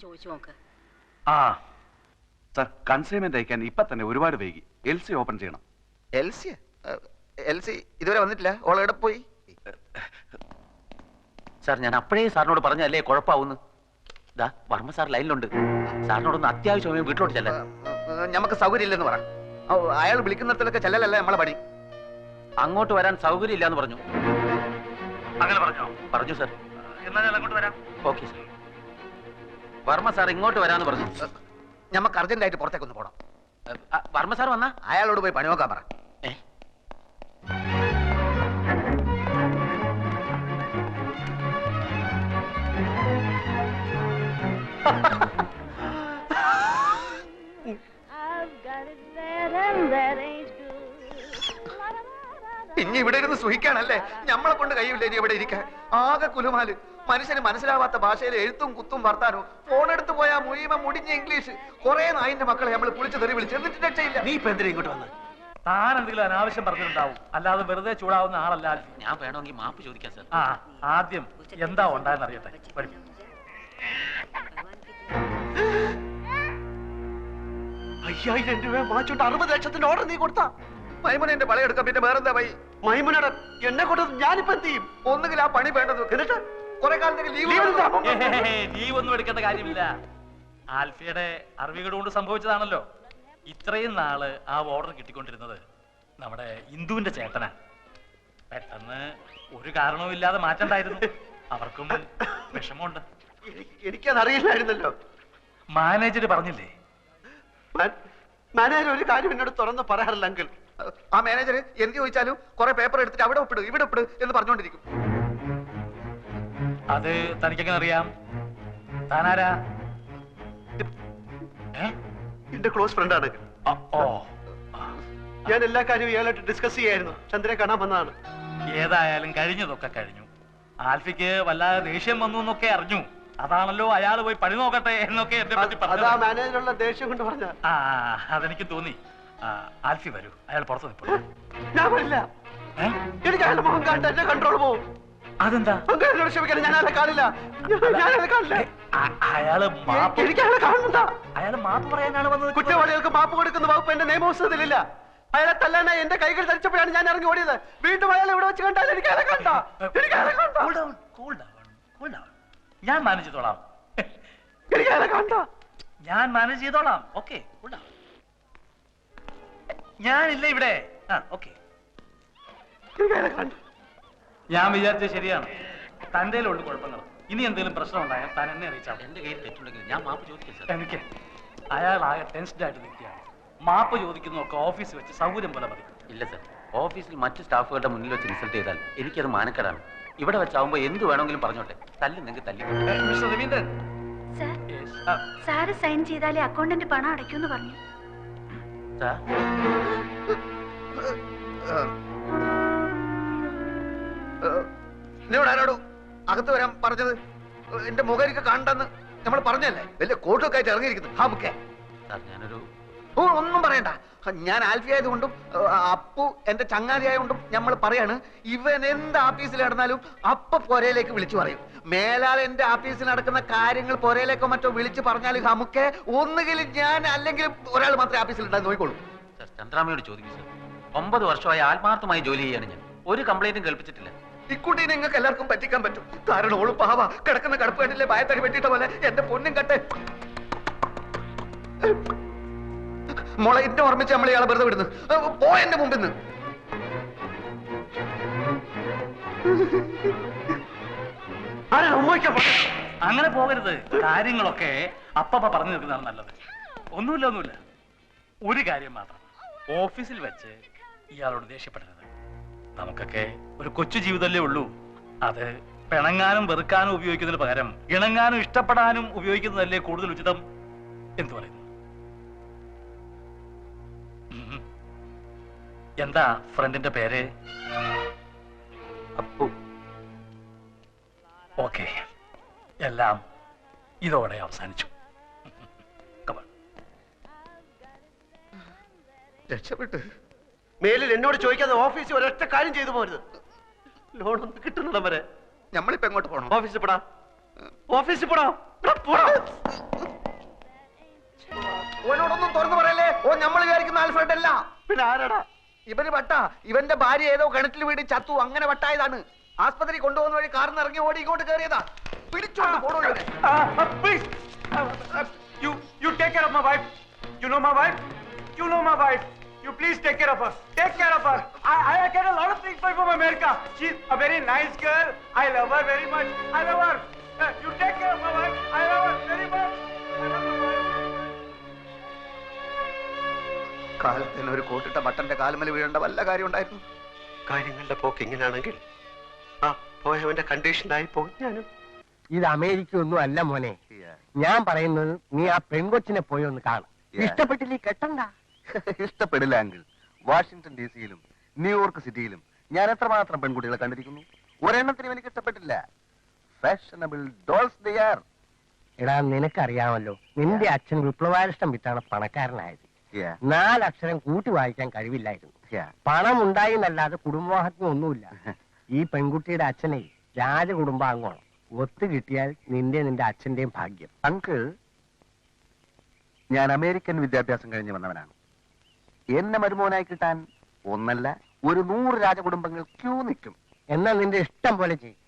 ചോദിച്ചു നോക്ക്. ആ സർ, കൺസൈൻമെന്റ് അയക്കാൻ ഇപ്പൊ തന്നെ ഒരുപാട് വൈകി. LC ഓപ്പൺ ചെയ്യണം. LC ഇതുവരെ വന്നിട്ടില്ല. ഓൾ എവിടെ പോയി? സാർ, ഞാൻ അപ്പോഴേ സാറിനോട് പറഞ്ഞല്ലേ കുഴപ്പമാവുന്നു. ഇതാ വർമ്മ സാർ ലൈനിലുണ്ട്. സാറിനോടൊന്ന് അത്യാവശ്യമായി വീട്ടിലോട്ട് ചെല്ലാൻ. നമുക്ക് സൗകര്യം ഇല്ലെന്ന് പറ. അയാൾ വിളിക്കുന്നിടത്തൊക്കെ ചെല്ലലല്ല നമ്മളെ പണി. അങ്ങോട്ട് വരാൻ സൗകര്യം ഇല്ലാന്ന് പറഞ്ഞു. അങ്ങനെ പറഞ്ഞോ? പറഞ്ഞു സാർ. എന്നാ ഞാൻ അങ്ങോട്ട് വരാം. Okay sir. വർമ്മ സാർ ഇങ്ങോട്ട് വരാന്ന് പറഞ്ഞു. നമുക്ക് അർജന്റായിട്ട് പുറത്തേക്കൊന്ന് പോകണം. വർമ്മ സാർ വന്നാ അയാളോട് പോയി പണി നോക്കാൻ പറ. ഇനി ഇവിടെ ഇരുന്ന് സുഖിക്കാണല്ലേ? നമ്മളെ കൊണ്ട് കഴിയില്ല ഇനി ഇവിടെ ഇരിക്കാൻ. ആകെ കുലുമാല്. മനുഷ്യന് മനസ്സിലാവാത്ത ഭാഷയിൽ എഴുത്തും കുത്തും വർത്താനോ. ഫോണെടുത്ത് പോയാ മുഴുവൻ മുടിഞ്ഞ ഇംഗ്ലീഷ്. കുറെ നായിന്റെ മക്കളെ നമ്മൾ കുളിച്ച് തെറി വിളിച്ച് എന്നിട്ട് രക്ഷയില്ല. നീ ഇപ്പൊ എന്തിനാ ഇങ്ങോട്ട് വന്ന്? താൻ എന്തെങ്കിലും അനാവശ്യം പറഞ്ഞിട്ടുണ്ടാവും, അല്ലാതെ വെറുതെ ചൂടാവുന്ന ആളല്ല. ഞാൻ വേണമെങ്കിൽ മാപ്പ് ചോദിക്കാം സാർ. ആദ്യം എന്താ ഉണ്ടായെന്ന് അറിയട്ടെ. 5000 രൂപ വാങ്ങിച്ചോണ്ട് 60 ലക്ഷത്തിന്റെ ഓർഡർ നീ കൊടുത്താ? മൈമുന എന്റെ പളയെടുക്കാം. പിന്നെ വേറെന്താ വൈ? മൈമുനയുടെ എന്നെ കൊണ്ട് ഞാനിപ്പോ എന്ത് ചെയ്യും? ഒന്നുകിൽ ആ പണി വേണ്ടത് എന്നിട്ട് കുറെ കാലത്തേക്ക് ലീവ് ഒന്നും എടുക്കേണ്ട കാര്യമില്ല. ആൽഫിയുടെ അറിവുകൾ കൊണ്ട് സംഭവിച്ചതാണല്ലോ. ഇത്രയും നാള് ആ ഓർഡർ കിട്ടിക്കൊണ്ടിരുന്നത് നമ്മുടെ ഇന്ദുവിന്റെ ചേട്ടനാ. പെട്ടെന്ന് ഒരു കാരണവും ഇല്ലാതെ മാറ്റണ്ടായിരുന്നു. അവർക്കും വിഷമമുണ്ട്. എനിക്കതറിയില്ലായിരുന്നല്ലോ. മാനേജർ പറഞ്ഞില്ലേ? മാനേജർ ഒരു കാര്യം എന്നോട് തുറന്ന് പറയാറില്ല അങ്കിൾ. ആ മാനേജർ എന്ത് ചോദിച്ചാലും കുറെ പേപ്പർ എടുത്തിട്ട് അവിടെ ഒപ്പിട് ഇവിടെ ഒപ്പിട് എന്ന് പറഞ്ഞുകൊണ്ടിരിക്കും. അത് തനിക്കെങ്ങനെ അറിയാം? താനാരാ? എന്റെ ക്ലോസ് ഫ്രണ്ടാണ്. ഞാൻ എല്ലാ കാര്യവും ഇയാളായിട്ട് ഡിസ്കസ് ചെയ്യായിരുന്നു. ചന്ദ്രനെ കാണാൻ വന്നതാണ്. ഏതായാലും കഴിഞ്ഞതൊക്കെ കഴിഞ്ഞു. ആൽഫിക്ക് വല്ലാതെ ദേഷ്യം വന്നു എന്നൊക്കെ അറിഞ്ഞു. അതാണല്ലോ അയാൾ പോയി പണി നോക്കട്ടെ എന്നൊക്കെ എന്നെ പറ്റി അതാ മാനേജറുള്ള ദേഷ്യം കൊണ്ട് പറഞ്ഞ. അതെനിക്ക് തോന്നി. ആൽഫി വരൂ, അയാൾ പുറത്ത് നിൽപ്പുള്ളൂ. ഞാൻ വരില്ല. എനിക്ക് അയാളുടെ മുഖം കാണട്ടെ, എന്റെ കൺട്രോൾ പോവും. അതെന്താ? ക്ഷമിക്കണം, ഞാൻ അയാളെ കാണില്ല. അയാള് എനിക്ക് അയാളെ കാണണ്ട. അയാള് മാപ്പ് പറയാനാണ് വന്നത്. കുറ്റവാളികൾക്ക് മാപ്പ് കൊടുക്കുന്ന വകുപ്പ് എന്റെ നിയമപുസ്തകത്തിലില്ല. അയാളെ തല്ലാനായി എന്റെ കൈകൾ ധരിച്ചപ്പോഴാണ് ഞാൻ ഇറങ്ങി ഓടിയത്. വീണ്ടും അയാളെ ഇവിടെ വെച്ച് കണ്ടാൽ എനിക്ക് അയാളെ കണ്ട. ഞാൻ മാനേജ് ചെയ്തോളാം. എനിക്ക് അയാളെ കണ്ട. ഞാൻ മാനേജ് ചെയ്തോളാം. ഓക്കെ, ഞാനില്ല ഇവിടെ. ഓക്കെ, ഞാൻ വിചാരിച്ചത് ശരിയാണ്. തന്റെ ഉള്ളു കുഴപ്പങ്ങൾ. ഇനി എന്തെങ്കിലും പ്രശ്നം ഉണ്ടായാൽ താൻ എന്നെ അറിയിച്ചാൽ. എന്റെ കയ്യിൽ തെറ്റുണ്ടെങ്കിൽ ഞാൻ മാപ്പ് ചോദിക്കാം സാർ. എനിക്ക് അയാൾ ആകെ ടെൻസ്ഡ് ആയിട്ട് നിൽക്കുകയാണ്. മാപ്പ് ചോദിക്കുന്നതൊക്കെ ഓഫീസിൽ വെച്ച് സൗകര്യം പോലെ മതി. ഇല്ല സാർ, ഓഫീസിൽ മറ്റു സ്റ്റാഫുകളുടെ മുന്നിൽ വെച്ച് ഇൻസൾട്ട് ചെയ്താൽ എനിക്കത് മാനക്കേടാണ്. ഇവിടെ വെച്ചാവുമ്പോ എന്ത് വേണമെങ്കിലും പറഞ്ഞോട്ടെ. തല്ലുന്നെങ്കിൽ തല്ലി. മിസ്റ്റർ രവീന്ദ്രൻ, സാറ് സൈൻ ചെയ്താലേ അക്കൗണ്ടന്റ് പണം അടയ്ക്കൂന്ന് പറഞ്ഞു. സാർ, എന്നോട് ആരോടോ അകത്ത് വരാൻ പറഞ്ഞത്? എന്റെ മുഖരിക്ക് കണ്ടെന്ന് നമ്മൾ പറഞ്ഞല്ലേ? വലിയ കോട്ടൊക്കെ ആയിട്ട് ഇറങ്ങിയിരിക്കുന്നു. സാർ, ഞാനൊരു ഒന്നും പറയണ്ട. ഞാൻ ആൽഫി ആയതുകൊണ്ടും അപ്പു എന്റെ ചങ്ങാതിയായതുകൊണ്ടും നമ്മൾ പറയാണ്, ഇവൻ എന്ത് ആഫീസിൽ നടന്നാലും അപ്പ പൊരയിലേക്ക് വിളിച്ചു പറയും. മേലാൽ എന്റെ ആഫീസിൽ നടക്കുന്ന കാര്യങ്ങൾ പൊരയിലേക്കോ മറ്റോ വിളിച്ചു പറഞ്ഞാൽ നമുക്ക് ഒന്നുകിൽ ഞാൻ അല്ലെങ്കിൽ ഒരാൾ മാത്രമേ ആഫീസിൽ ഉണ്ടാകും നോക്കിക്കോളൂ. സാർ, ചന്ദ്രാമയോട് ചോദിക്കും സാർ. 9 വർഷമായി ആത്മാർത്ഥമായി ജോലി ചെയ്യാണ് ഞാൻ. ഒരു കംപ്ലൈന്റും കേൾപ്പിച്ചിട്ടില്ല. ഇക്കുട്ടി നിങ്ങൾക്ക് എല്ലാവർക്കും പറ്റിക്കാൻ പറ്റും. കാരണം ഓള് പാവ കിടക്കുന്ന കടുപ്പ് കണ്ടില്ലേ? ഭയത്തടി വെട്ടിയിട്ട പോലെ. എന്റെ പൊന്നും കട്ടെ മോളെ, ഇന്നെ ഓർമ്മിച്ച് നമ്മൾ ഇയാളെ വെറുതെ വിടുന്നു. പോ എന്റെ മുമ്പിൽ നിന്ന്. അങ്ങനെ പോകരുത്. കാര്യങ്ങളൊക്കെ അപ്പ പറഞ്ഞു നിൽക്കുന്നതാണ് നല്ലത്. ഒന്നുമില്ല. ഒരു കാര്യം മാത്രം, ഓഫീസിൽ വെച്ച് ഇയാളോട് ദേഷ്യപ്പെടരുത്. നമുക്കൊക്കെ ഒരു കൊച്ചു ജീവിതമല്ലേ ഉള്ളൂ. അത് പിണങ്ങാനും വെറുക്കാനും ഉപയോഗിക്കുന്നതിന് പകരം ഇണങ്ങാനും ഇഷ്ടപ്പെടാനും ഉപയോഗിക്കുന്നതല്ലേ കൂടുതൽ ഉചിതം. എന്തു പറയുന്നു? എന്താ ഫ്രണ്ടിന്റെ പേര്? അപ്പു. ഓക്കെ, എല്ലാം ഇതോടെ അവസാനിച്ചു. രക്ഷപ്പെട്ട്. മേലിൽ എന്നോട് ചോദിക്കാതെ ഓഫീസിൽ ഒരൊറ്റ കാര്യം ചെയ്തു പോരുത്. ലോൺ ഒന്ന് കിട്ടുന്നിടം വരെ. നമ്മളിപ്പോ എങ്ങോട്ട് പോകണം? ഓഫീസിൽ പോടാ. ഓഫീസിൽ പോടാ. പോടാ. ഓനോടൊന്നും തുറന്നു പറയല്ലേ. ഓ നമ്മൾ വിചാരിക്കുന്ന ആൽഫ്രഡ് അല്ല. പിന്നെ ആരാടാ? ഇവന് വട്ട. ഇവന്റെ ഭാര്യ ഏതോ കിണറ്റിൽ വീട് ചത്തു, അങ്ങനെ വട്ടായതാണ്. ആസ്പത്രി കൊണ്ടുപോകുന്ന വഴി കാറിന് ഇറങ്ങി ഓടി ഇങ്ങോട്ട് കയറിയതാ. പിടിച്ചോണ്ട് പോണോ ഇവനെ. Please. You take care of my wife. You know my wife. You know my wife. You please take care of her. Take care of her. I get a lot of things from America. She's a very nice girl. I love her very much. I love her. You take care of my wife. I love her very much. I love my wife. കാലത്തിന് ഒരു കോട്ടിട്ട ബട്ടന്റെ കാലുമല വീഴേണ്ട വല്ല കാര്യം ഉണ്ടായിരുന്നു? കാര്യങ്ങളുടെ പോക്ക് ഇങ്ങനെയാണെങ്കിൽ ആ പോയവന്റെ കണ്ടീഷനായി പോകും ഞാനും. ഇത് അമേരിക്ക ഒന്നും അല്ല മോനെ. ഞാൻ പറയുന്നത് നീ ആ പെൺകൊച്ചിനെ പോയി ഒന്ന് കാണും. ഇഷ്ടപ്പെട്ടില്ലേ കെട്ടണ്ട. ഇഷ്ടപ്പെടില്ല അങ്കിൾ. വാഷിംഗ്ടൺ DC-യിലും ന്യൂയോർക്ക് സിറ്റിയിലും ഞാൻ എത്രമാത്രം പെൺകുട്ടികളെ കണ്ടിരിക്കുന്നു. ഒരെണ്ണത്തിനും എനിക്ക് ഇഷ്ടപ്പെട്ടില്ല. Fashionable dolls they are. എടാ നിനക്കറിയാമല്ലോ, നിന്റെ അച്ഛൻ വിപ്ലവാരിഷ്ടം വിറ്റാണ് പണക്കാരനായത്. 4 അക്ഷരം കൂട്ടി വായിക്കാൻ കഴിവില്ലായിരുന്നു. പണം ഉണ്ടായി എന്നല്ലാതെ കുടുംബവാഹത്യം ഒന്നുമില്ല. ഈ പെൺകുട്ടിയുടെ അച്ഛനെ രാജകുടുംബാംഗമാണ്. ഒത്തു കിട്ടിയാൽ നിന്റെ അച്ഛന്റെയും ഭാഗ്യം. അങ്കിൾ, ഞാൻ അമേരിക്കൻ വിദ്യാഭ്യാസം കഴിഞ്ഞ് വന്നവനാണ്. എന്നെ മരുമോനായി കിട്ടാൻ ഒന്നല്ല 100 രാജകുടുംബങ്ങൾ ക്യൂ നിൽക്കും. എന്നാ നിന്റെ ഇഷ്ടം പോലെ ചെയ്യും.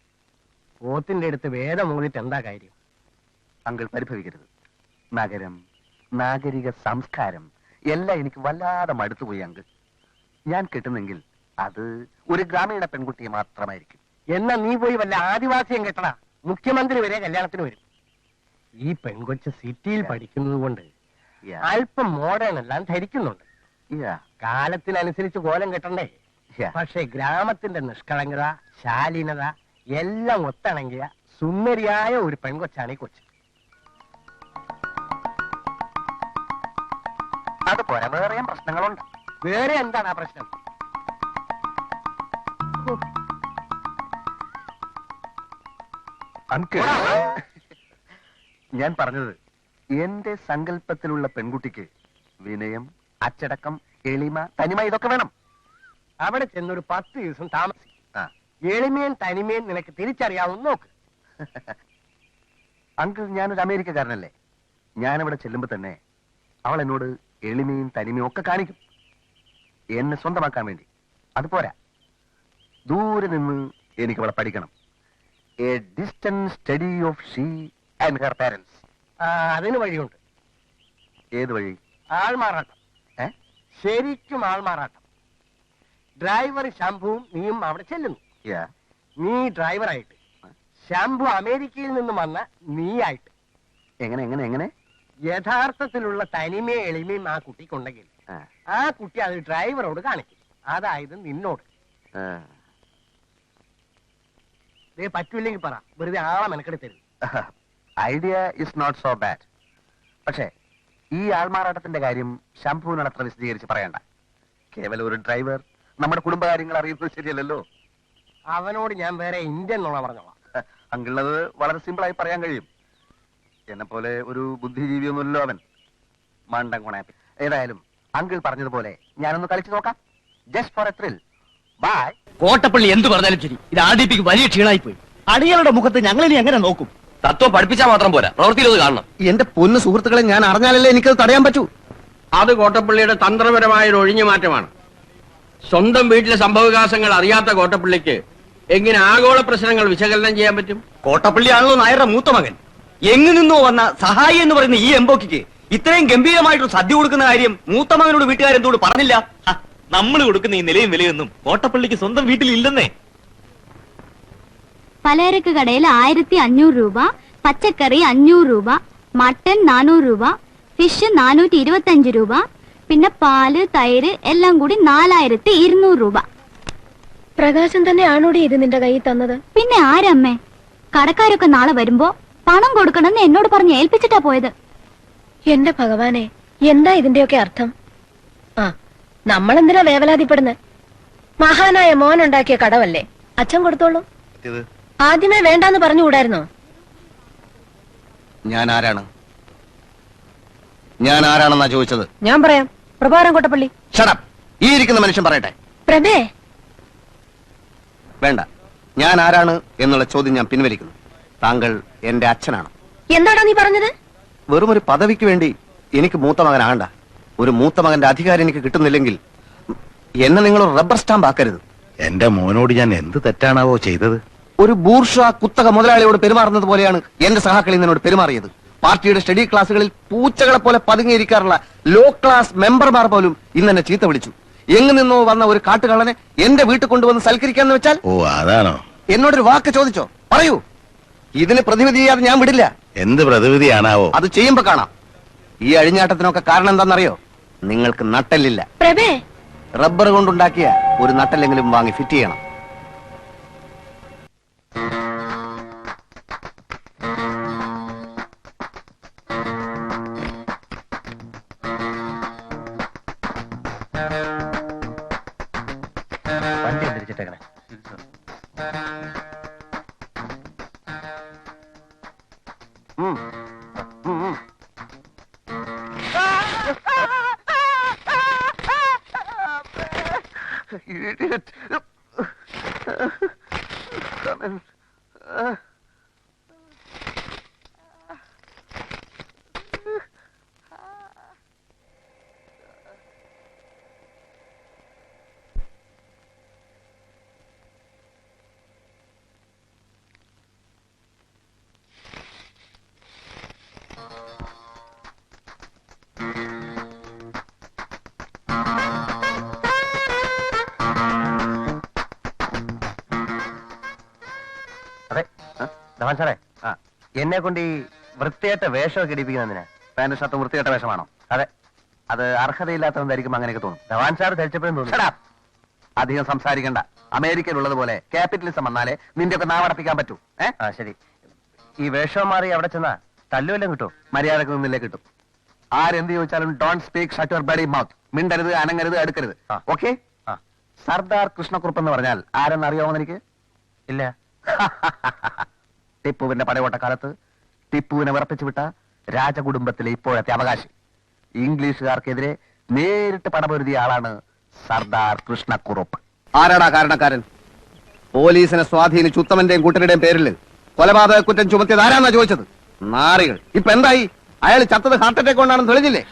പോത്തിന്റെ അടുത്ത് വേദം മൂന്നിട്ട് എന്താ കാര്യം? അങ്കിൾ പരിഭവിക്കരുത്. നഗരം, നാഗരിക സംസ്കാരം എല്ലാം എനിക്ക് വല്ലാതെ മടുത്തുപോയി അങ്കിൾ. ഞാൻ കിട്ടുന്നെങ്കിൽ അത് ഒരു ഗ്രാമീണ പെൺകുട്ടിയെ മാത്രമായിരിക്കും. എന്നാ നീ പോയി വല്ല ആദിവാസിയും കെട്ടടാ. മുഖ്യമന്ത്രി വരെ കല്യാണത്തിന് വരും. ഈ പെൺകൊച്ച് സിറ്റിയിൽ പഠിക്കുന്നത് കൊണ്ട് അല്പം മോഡേൺ എല്ലാം ധരിക്കുന്നുണ്ട്. കാലത്തിനനുസരിച്ച് കോലം കെട്ടണ്ടേ? പക്ഷെ ഗ്രാമത്തിന്റെ നിഷ്കളങ്കത, ശാലീനത എല്ലാം ഒത്തിണങ്ങിയ സുന്ദരിയായ ഒരു പെൺകൊച്ചാണ് ഈ കൊച്ച്. അതുപോലെ വേറെയും പ്രശ്നങ്ങളുണ്ട്. വേറെ എന്താണ് ആ പ്രശ്നം? അങ്കിൾ, ഞാൻ പറഞ്ഞത് എന്റെ സങ്കല്പത്തിലുള്ള പെൺകുട്ടിക്ക് വിനയം, അച്ചടക്കം, എളിമ, തനിമ ഇതൊക്കെ വേണം. അവിടെ ചെന്നൊരു 10 ദിവസം താമസിക്കും. എളിമയും തനിമയും നിനക്ക് തിരിച്ചറിയാവുന്ന നോക്ക്. അങ്കിൾ, ഞാനൊരു അമേരിക്കക്കാരനല്ലേ. ഞാനവിടെ ചെല്ലുമ്പോ തന്നെ അവൾ എന്നോട് എളിമയും തനിമയും ഒക്കെ കാണിക്കും, എന്നെ സ്വന്തമാക്കാൻ വേണ്ടി. അതുപോരാ, ദൂരെ നിന്ന് എനിക്ക് അവളെ പഠിക്കണം. A distant study of she and her parents. അതിന് വഴിയുണ്ട്. ഏത് വഴി? ആൾമാറാട്ടം. ശരിക്കും ആൾമാറാട്ടം. ഡ്രൈവർ ശംഭുവും നീയും അവിടെ ചെല്ലുന്നു. നീ ഡ്രൈവറായിട്ട്, ശംഭു അമേരിക്കയിൽ നിന്നും വന്ന നീയായിട്ട്. എങ്ങനെ എങ്ങനെ എങ്ങനെ? യഥാർത്ഥത്തിലുള്ള തനിമയും എളിമയും ആ കുട്ടിക്കുണ്ടെങ്കിൽ ആ കുട്ടി അത് ഡ്രൈവറോട് കാണിക്കും. അതായത് നിന്നോട്. പറ്റൂല്ലെങ്കിൽ പറ, വെറുതെ ആളെ മെനക്കെടുത്ത് തരും. Idea is not so bad. പക്ഷേ ഈ ആൾമാറാട്ടത്തിന്റെ കാര്യം ശംഭുവിനോട് അത്ര വിശദീകരിച്ച് പറയണ്ട. കേവലം ഒരു ഡ്രൈവർ നമ്മുടെ കുടുംബകാര്യങ്ങൾ അറിയുന്നത് ശരിയല്ലല്ലോ. അവനോട് ഞാൻ വേറെ ഇന്ത്യൻ നുണ പറഞ്ഞോളാം. അങ്കിളത് വളരെ സിമ്പിളായി പറയാൻ കഴിയും. എന്നെ പോലെ ഒരു ബുദ്ധിജീവിയൊന്നുമല്ലോ അവൻ. മണ്ടൻ കൊണാപ്പി. ഏതായാലും അങ്കിൾ പറഞ്ഞതുപോലെ ഞാനൊന്ന് കളിച്ചു നോക്കാം. Just for a thrill. Bye. Kottappally എന്ത് പറഞ്ഞാലും ശരി, ഇത് ആദിപ്പിക്ക് വലിയ ക്ഷീണായി പോയി. അടികളുടെ മുഖത്ത് ഞങ്ങളിനി എങ്ങനെ നോക്കും? തത്വം പഠിപ്പിച്ചാൽ മാത്രം പോരാ, പ്രവൃത്തിയിൽ അത് കാണണം. എന്റെ പൊന്നു സുഹൃത്തുക്കളെ, ഞാൻ അറിഞ്ഞാലല്ലേ എനിക്കത് തടയാൻ പറ്റൂ. അത് കോട്ടപ്പള്ളിയുടെ തന്ത്രപരമായ ഒരു ഒഴിഞ്ഞു മാറ്റമാണ്. സ്വന്തം വീട്ടിലെ സംഭവവികാസങ്ങൾ അറിയാത്ത കോട്ടപ്പള്ളിക്ക് എങ്ങനെ ആഗോള പ്രശ്നങ്ങൾ വിശകലനം ചെയ്യാൻ പറ്റും? കോട്ടപ്പള്ളിയാണല്ലോ നായരുടെ മൂത്ത മകൻ. എങ്ങു നിന്നോ വന്ന സഹായി എന്ന് പറയുന്ന ഈ എംബോക്കിക്ക് ഇത്രയും ഗംഭീരമായിട്ടൊരു സദ്യ കൊടുക്കുന്ന കാര്യം മൂത്ത മകനോട് വീട്ടുകാരെന്തോട് പറഞ്ഞില്ല? നമ്മൾ കൊടുക്കുന്ന ഈ നിലയും വിലയൊന്നും കോട്ടപ്പള്ളിക്ക് സ്വന്തം വീട്ടിൽ ഇല്ലെന്നേ. പലചരക്ക് കടയിൽ 1500 രൂപ, പച്ചക്കറി 500 രൂപ, മട്ടൻ 400 രൂപ, ഫിഷ് 425 രൂപ, പിന്നെ പാല്, തൈര് എല്ലാം കൂടി 4200 രൂപ. പ്രകാശം തന്നെയാണോടി ഇത് നിന്റെ കയ്യിൽ തന്നത്? പിന്നെ ആരമ്മേ? കടക്കാരൊക്കെ നാളെ വരുമ്പോ പണം കൊടുക്കണമെന്ന് എന്നോട് പറഞ്ഞ് ഏൽപ്പിച്ചിട്ടാ പോയത്. എന്റെ ഭഗവാനെ, എന്താ ഇതിന്റെയൊക്കെ അർത്ഥം? ആ, നമ്മളെന്തിനാ വേവലാതിപ്പെടുന്നത്? മഹാനായ മോനുണ്ടാക്കിയ കടവല്ലേ, അച്ഛൻ കൊടുത്തോളൂ. ആദ്യമേ വേണ്ടാന്ന് പറഞ്ഞുകൂടായിരുന്നോ? ഞാൻ ആരാണെന്നാ ചോദിച്ചത്? ഞാൻ പറയാം, പ്രഭാരം കോട്ടപ്പള്ളി. ഷടപ്പ്. ഈ ഇരിക്കുന്ന മനുഷ്യൻ പറയട്ടെ. പ്രഭേ, വേണ്ട, ഞാൻ ആരാണ് എന്നുള്ള ചോദ്യം ഞാൻ പിൻവലിക്കുന്നു. താങ്കൾ എന്റെ അച്ഛനാണ്. എന്താടാ നീ പറഞ്ഞത്? വെറും ഒരു പദവിക്ക് വേണ്ടി എനിക്ക് മൂത്ത മകനാകണ്ട. ഒരു മൂത്ത മകന്റെ അധികാരം എനിക്ക് കിട്ടുന്നില്ലെങ്കിൽ എന്നെ നിങ്ങൾ റബ്ബർ സ്റ്റാമ്പ് ആക്കരുത്. എന്റെ മോനോട് ഞാൻ എന്ത് തെറ്റാണാവോ ചെയ്തത്? ഒരു ബൂർഷ കുത്തക മുതലാളിയോട് പെരുമാറുന്നത് പോലെയാണ് എന്റെ സഹാക്കളി എന്നോട് പെരുമാറിയത്. പാർട്ടിയുടെ സ്റ്റഡി ക്ലാസ്സുകളിൽ പൂച്ചകളെ പോലെ പതുങ്ങിയിരിക്കാറുള്ള ലോ ക്ലാസ് മെമ്പർമാർ പോലും ഇന്ന് എന്നെ ചീത്ത വിളിച്ചു. എങ്ങു നിന്നോ വന്ന ഒരു കാട്ടുകള്ളനെ എന്റെ വീട്ടിൽ കൊണ്ടുവന്ന് സൽക്കരിക്കാന്ന് വെച്ചാൽ? ഓ, അതാണോ? എന്നോടൊരു വാക്ക് ചോദിച്ചോ? പറയൂ. ഇതിന് പ്രതിവിധി ചെയ്യാതെ ഞാൻ വിടില്ല. എന്ത് പ്രതിവിധിയാണാവോ? അത് ചെയ്യുമ്പോ കാണാം. ഈ അഴിഞ്ഞാട്ടത്തിനൊക്കെ കാരണം എന്താണെന്നറിയോ? നിങ്ങൾക്ക് നട്ടല്ലില്ല. പ്രഭേ, റബ്ബർ കൊണ്ടുണ്ടാക്കിയ ഒരു നട്ടല്ലെങ്കിലും വാങ്ങി ഫിറ്റ് ചെയ്യണം. വണ്ടി തിരിച്ചിട്ടേക്കണേ. Idiot. Come in. സാറേ, എന്നെ കൊണ്ട് ഈ വൃത്തിയായിട്ട വേഷമൊക്കെ ഇടിപ്പിക്കുന്നതിന് പാന്റ് ഷർട്ട് വൃത്തികെട്ട വേഷമാണോ? അതെ, അത് അർഹതയില്ലാത്തവന്തായിരിക്കും അങ്ങനെയൊക്കെ തോന്നും. ധവാൻ സാർ ധരിച്ചപ്പോഴും തോന്നി. Shut up. അധികം സംസാരിക്കണ്ട. അമേരിക്കയിലുള്ളതുപോലെ ക്യാപിറ്റലിസം വന്നാലേ നിന്റെ ഒക്കെ നാവടപ്പിക്കാൻ പറ്റൂ. ശരി. ഈ വേഷം മാറി അവിടെ ചെന്നാ തല്ലുവെല്ലാം കിട്ടും? മര്യാദക്ക് നിന്നില്ലേ കിട്ടും. ആരെന്ത് ചോദിച്ചാലും don't speak shut your bloody mouth. മിണ്ടരുത്, അനങ്ങരുത്, അടുക്കരുത്. ഓക്കെ? സർദാർ കൃഷ്ണക്കുറുപ്പ് എന്ന് പറഞ്ഞാൽ ആരെന്നറിയാമോ എനിക്ക്? ഇല്ല. ടിപ്പുവിന്റെ പടയോട്ടക്കാലത്ത് ടിപ്പുവിനെ വിറപ്പിച്ചു വിട്ട രാജകുടുംബത്തിലെ ഇപ്പോഴത്തെ അവകാശി. ഇംഗ്ലീഷുകാർക്കെതിരെ നേരിട്ട് പടപൊരുതിയ ആളാണ് സർദാർ കൃഷ്ണക്കുറുപ്പ്. ആരാടാ കാരണക്കാരൻ? പോലീസിനെ സ്വാധീനിച്ച് ഉത്തമന്റെയും കൂട്ടരുടെയും പേരിൽ കൊലപാതക കുറ്റം ചുമത്തിയത് ആരാന്നാ ചോദിച്ചത്? നാറികൾ. ഇപ്പൊ എന്തായി? അയാൾ ചത്തത് ഹാർട്ട് അറ്റാക്ക് കൊണ്ടാണെന്ന് തെളിഞ്ഞില്ലേ?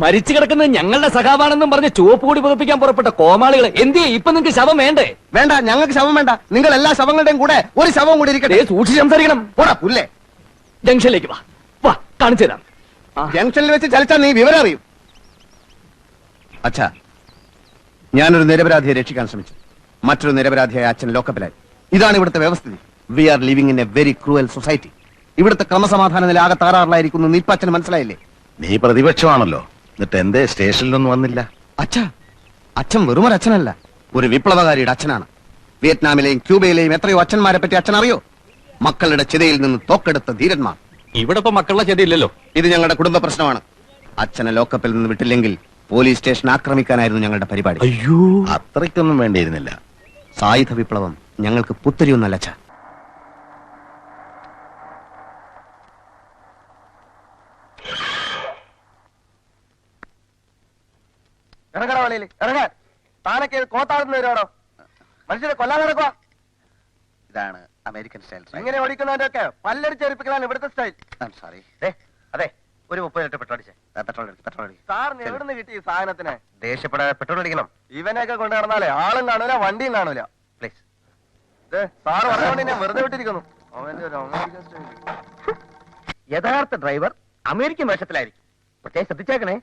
മരിച്ചു കിടക്കുന്നത് ഞങ്ങളുടെ സഖാവാണെന്നും പറഞ്ഞ് ചുവപ്പ് കൂടി പുതപ്പിക്കാൻ പുറപ്പെട്ട കോമാളികളെ എന്തിയെ ഇപ്പൊ നിങ്ങൾക്ക് ശവം വേണ്ടേ? വേണ്ട, ഞങ്ങൾക്ക് ശവം വേണ്ട. നിങ്ങൾ എല്ലാ ശവങ്ങളുടെയും കൂടെ ഒരു ശവം കൂടി ഇരിക്കട്ടെ. സൂക്ഷിച്ച് സംസാരിക്കണം. പോടാ പുല്ലേ. ജംഗ്ഷനിലേക്ക് വാ, വാ കാണിച്ചു തരാം. ജംഗ്ഷനിൽ വെച്ച് ചലിച്ചാൽ നീ വിവരം അറിയും. അച്ഛാ, ഞാനൊരു നിരപരാധിയെ രക്ഷിക്കാൻ ശ്രമിച്ചു. മറ്റൊരു നിരപരാധിയായ അച്ഛൻ ലോക്കപ്പിലായി. ഇതാണ് ഇവിടുത്തെ വ്യവസ്ഥിതി. We are living in a very cruel society. ഇവിടുത്തെ ക്രമസമാധാന നില ആകെ താറാറിലായിരിക്കുന്നു. ഇപ്പൊ അച്ഛന് മനസ്സിലായില്ലേ? നീ പ്രതിപക്ഷമാണല്ലോ, എന്നിട്ട് എന്തേ സ്റ്റേഷനിലൊന്നും വന്നില്ല? അച്ഛാ, അച്ഛൻ വെറുമൊരു അച്ഛനല്ല, ഒരു വിപ്ലവകാരിയുടെ അച്ഛനാണ്. വിയറ്റ്നാമിലെയും ക്യൂബയിലെയും എത്രയോ അച്ഛന്മാരെ പറ്റി അച്ഛൻ അറിയോ? മക്കളുടെ ചിതയിൽ നിന്ന് തോക്കെടുത്ത ധീരന്മാർ. ഇവിടെ ഇപ്പൊ മക്കളുടെ ചെടിയില്ലല്ലോ. ഇത് ഞങ്ങളുടെ കുടുംബ പ്രശ്നമാണ്. അച്ഛനെ ലോക്കപ്പിൽ നിന്ന് വിട്ടില്ലെങ്കിൽ പോലീസ് സ്റ്റേഷൻ ആക്രമിക്കാനായിരുന്നു ഞങ്ങളുടെ പരിപാടി. അയ്യോ, അത്രയ്ക്കൊന്നും വേണ്ടിയിരുന്നില്ല. സായുധ വിപ്ലവം ഞങ്ങൾക്ക് പുത്തരിയൊന്നല്ല അച്ഛാ. ഇറങ്ങണ വളിയിൽ ഇറങ്ങാൻ. താനൊക്കെ കോത്താടുന്ന വരുവാണോ? മനുഷ്യരെ കൊല്ലാൻ നടക്കുക. ഇതാണ് അമേരിക്കൻ സ്റ്റൈൽ. എങ്ങനെ ഓടിക്കുന്നതിന്റെ ഒക്കെ പല്ലടിച്ചേരിപ്പിക്കലാണ് ഇവിടുത്തെ സ്റ്റൈൽ. സോറി. അതെ, ഒരു 30 ലിറ്റർ പെട്രോൾ അടിച്ചേ. പെട്രോൾ. സാറിന് എവിടുന്ന് കിട്ടി ഈ സാധനത്തിന്? ദേഷ്യപ്പെടാതെ പെട്രോൾ അടിക്കണം. ഇവനെയൊക്കെ കൊണ്ടു നടന്നാലേ ആളും കാണൂല, വണ്ടിയും കാണൂല. പ്ലീസ്. സാറ് പറഞ്ഞുകൊണ്ട് ഞാൻ വെറുതെ വിട്ടിരിക്കുന്നു. അവന്റെ ഒരു അമേരിക്കൻ സ്റ്റൈൽ. യഥാർത്ഥ ഡ്രൈവർ അമേരിക്കൻ വേഷത്തിലായിരിക്കും. പ്രത്യേകം ശ്രദ്ധിച്ചേക്കണേ.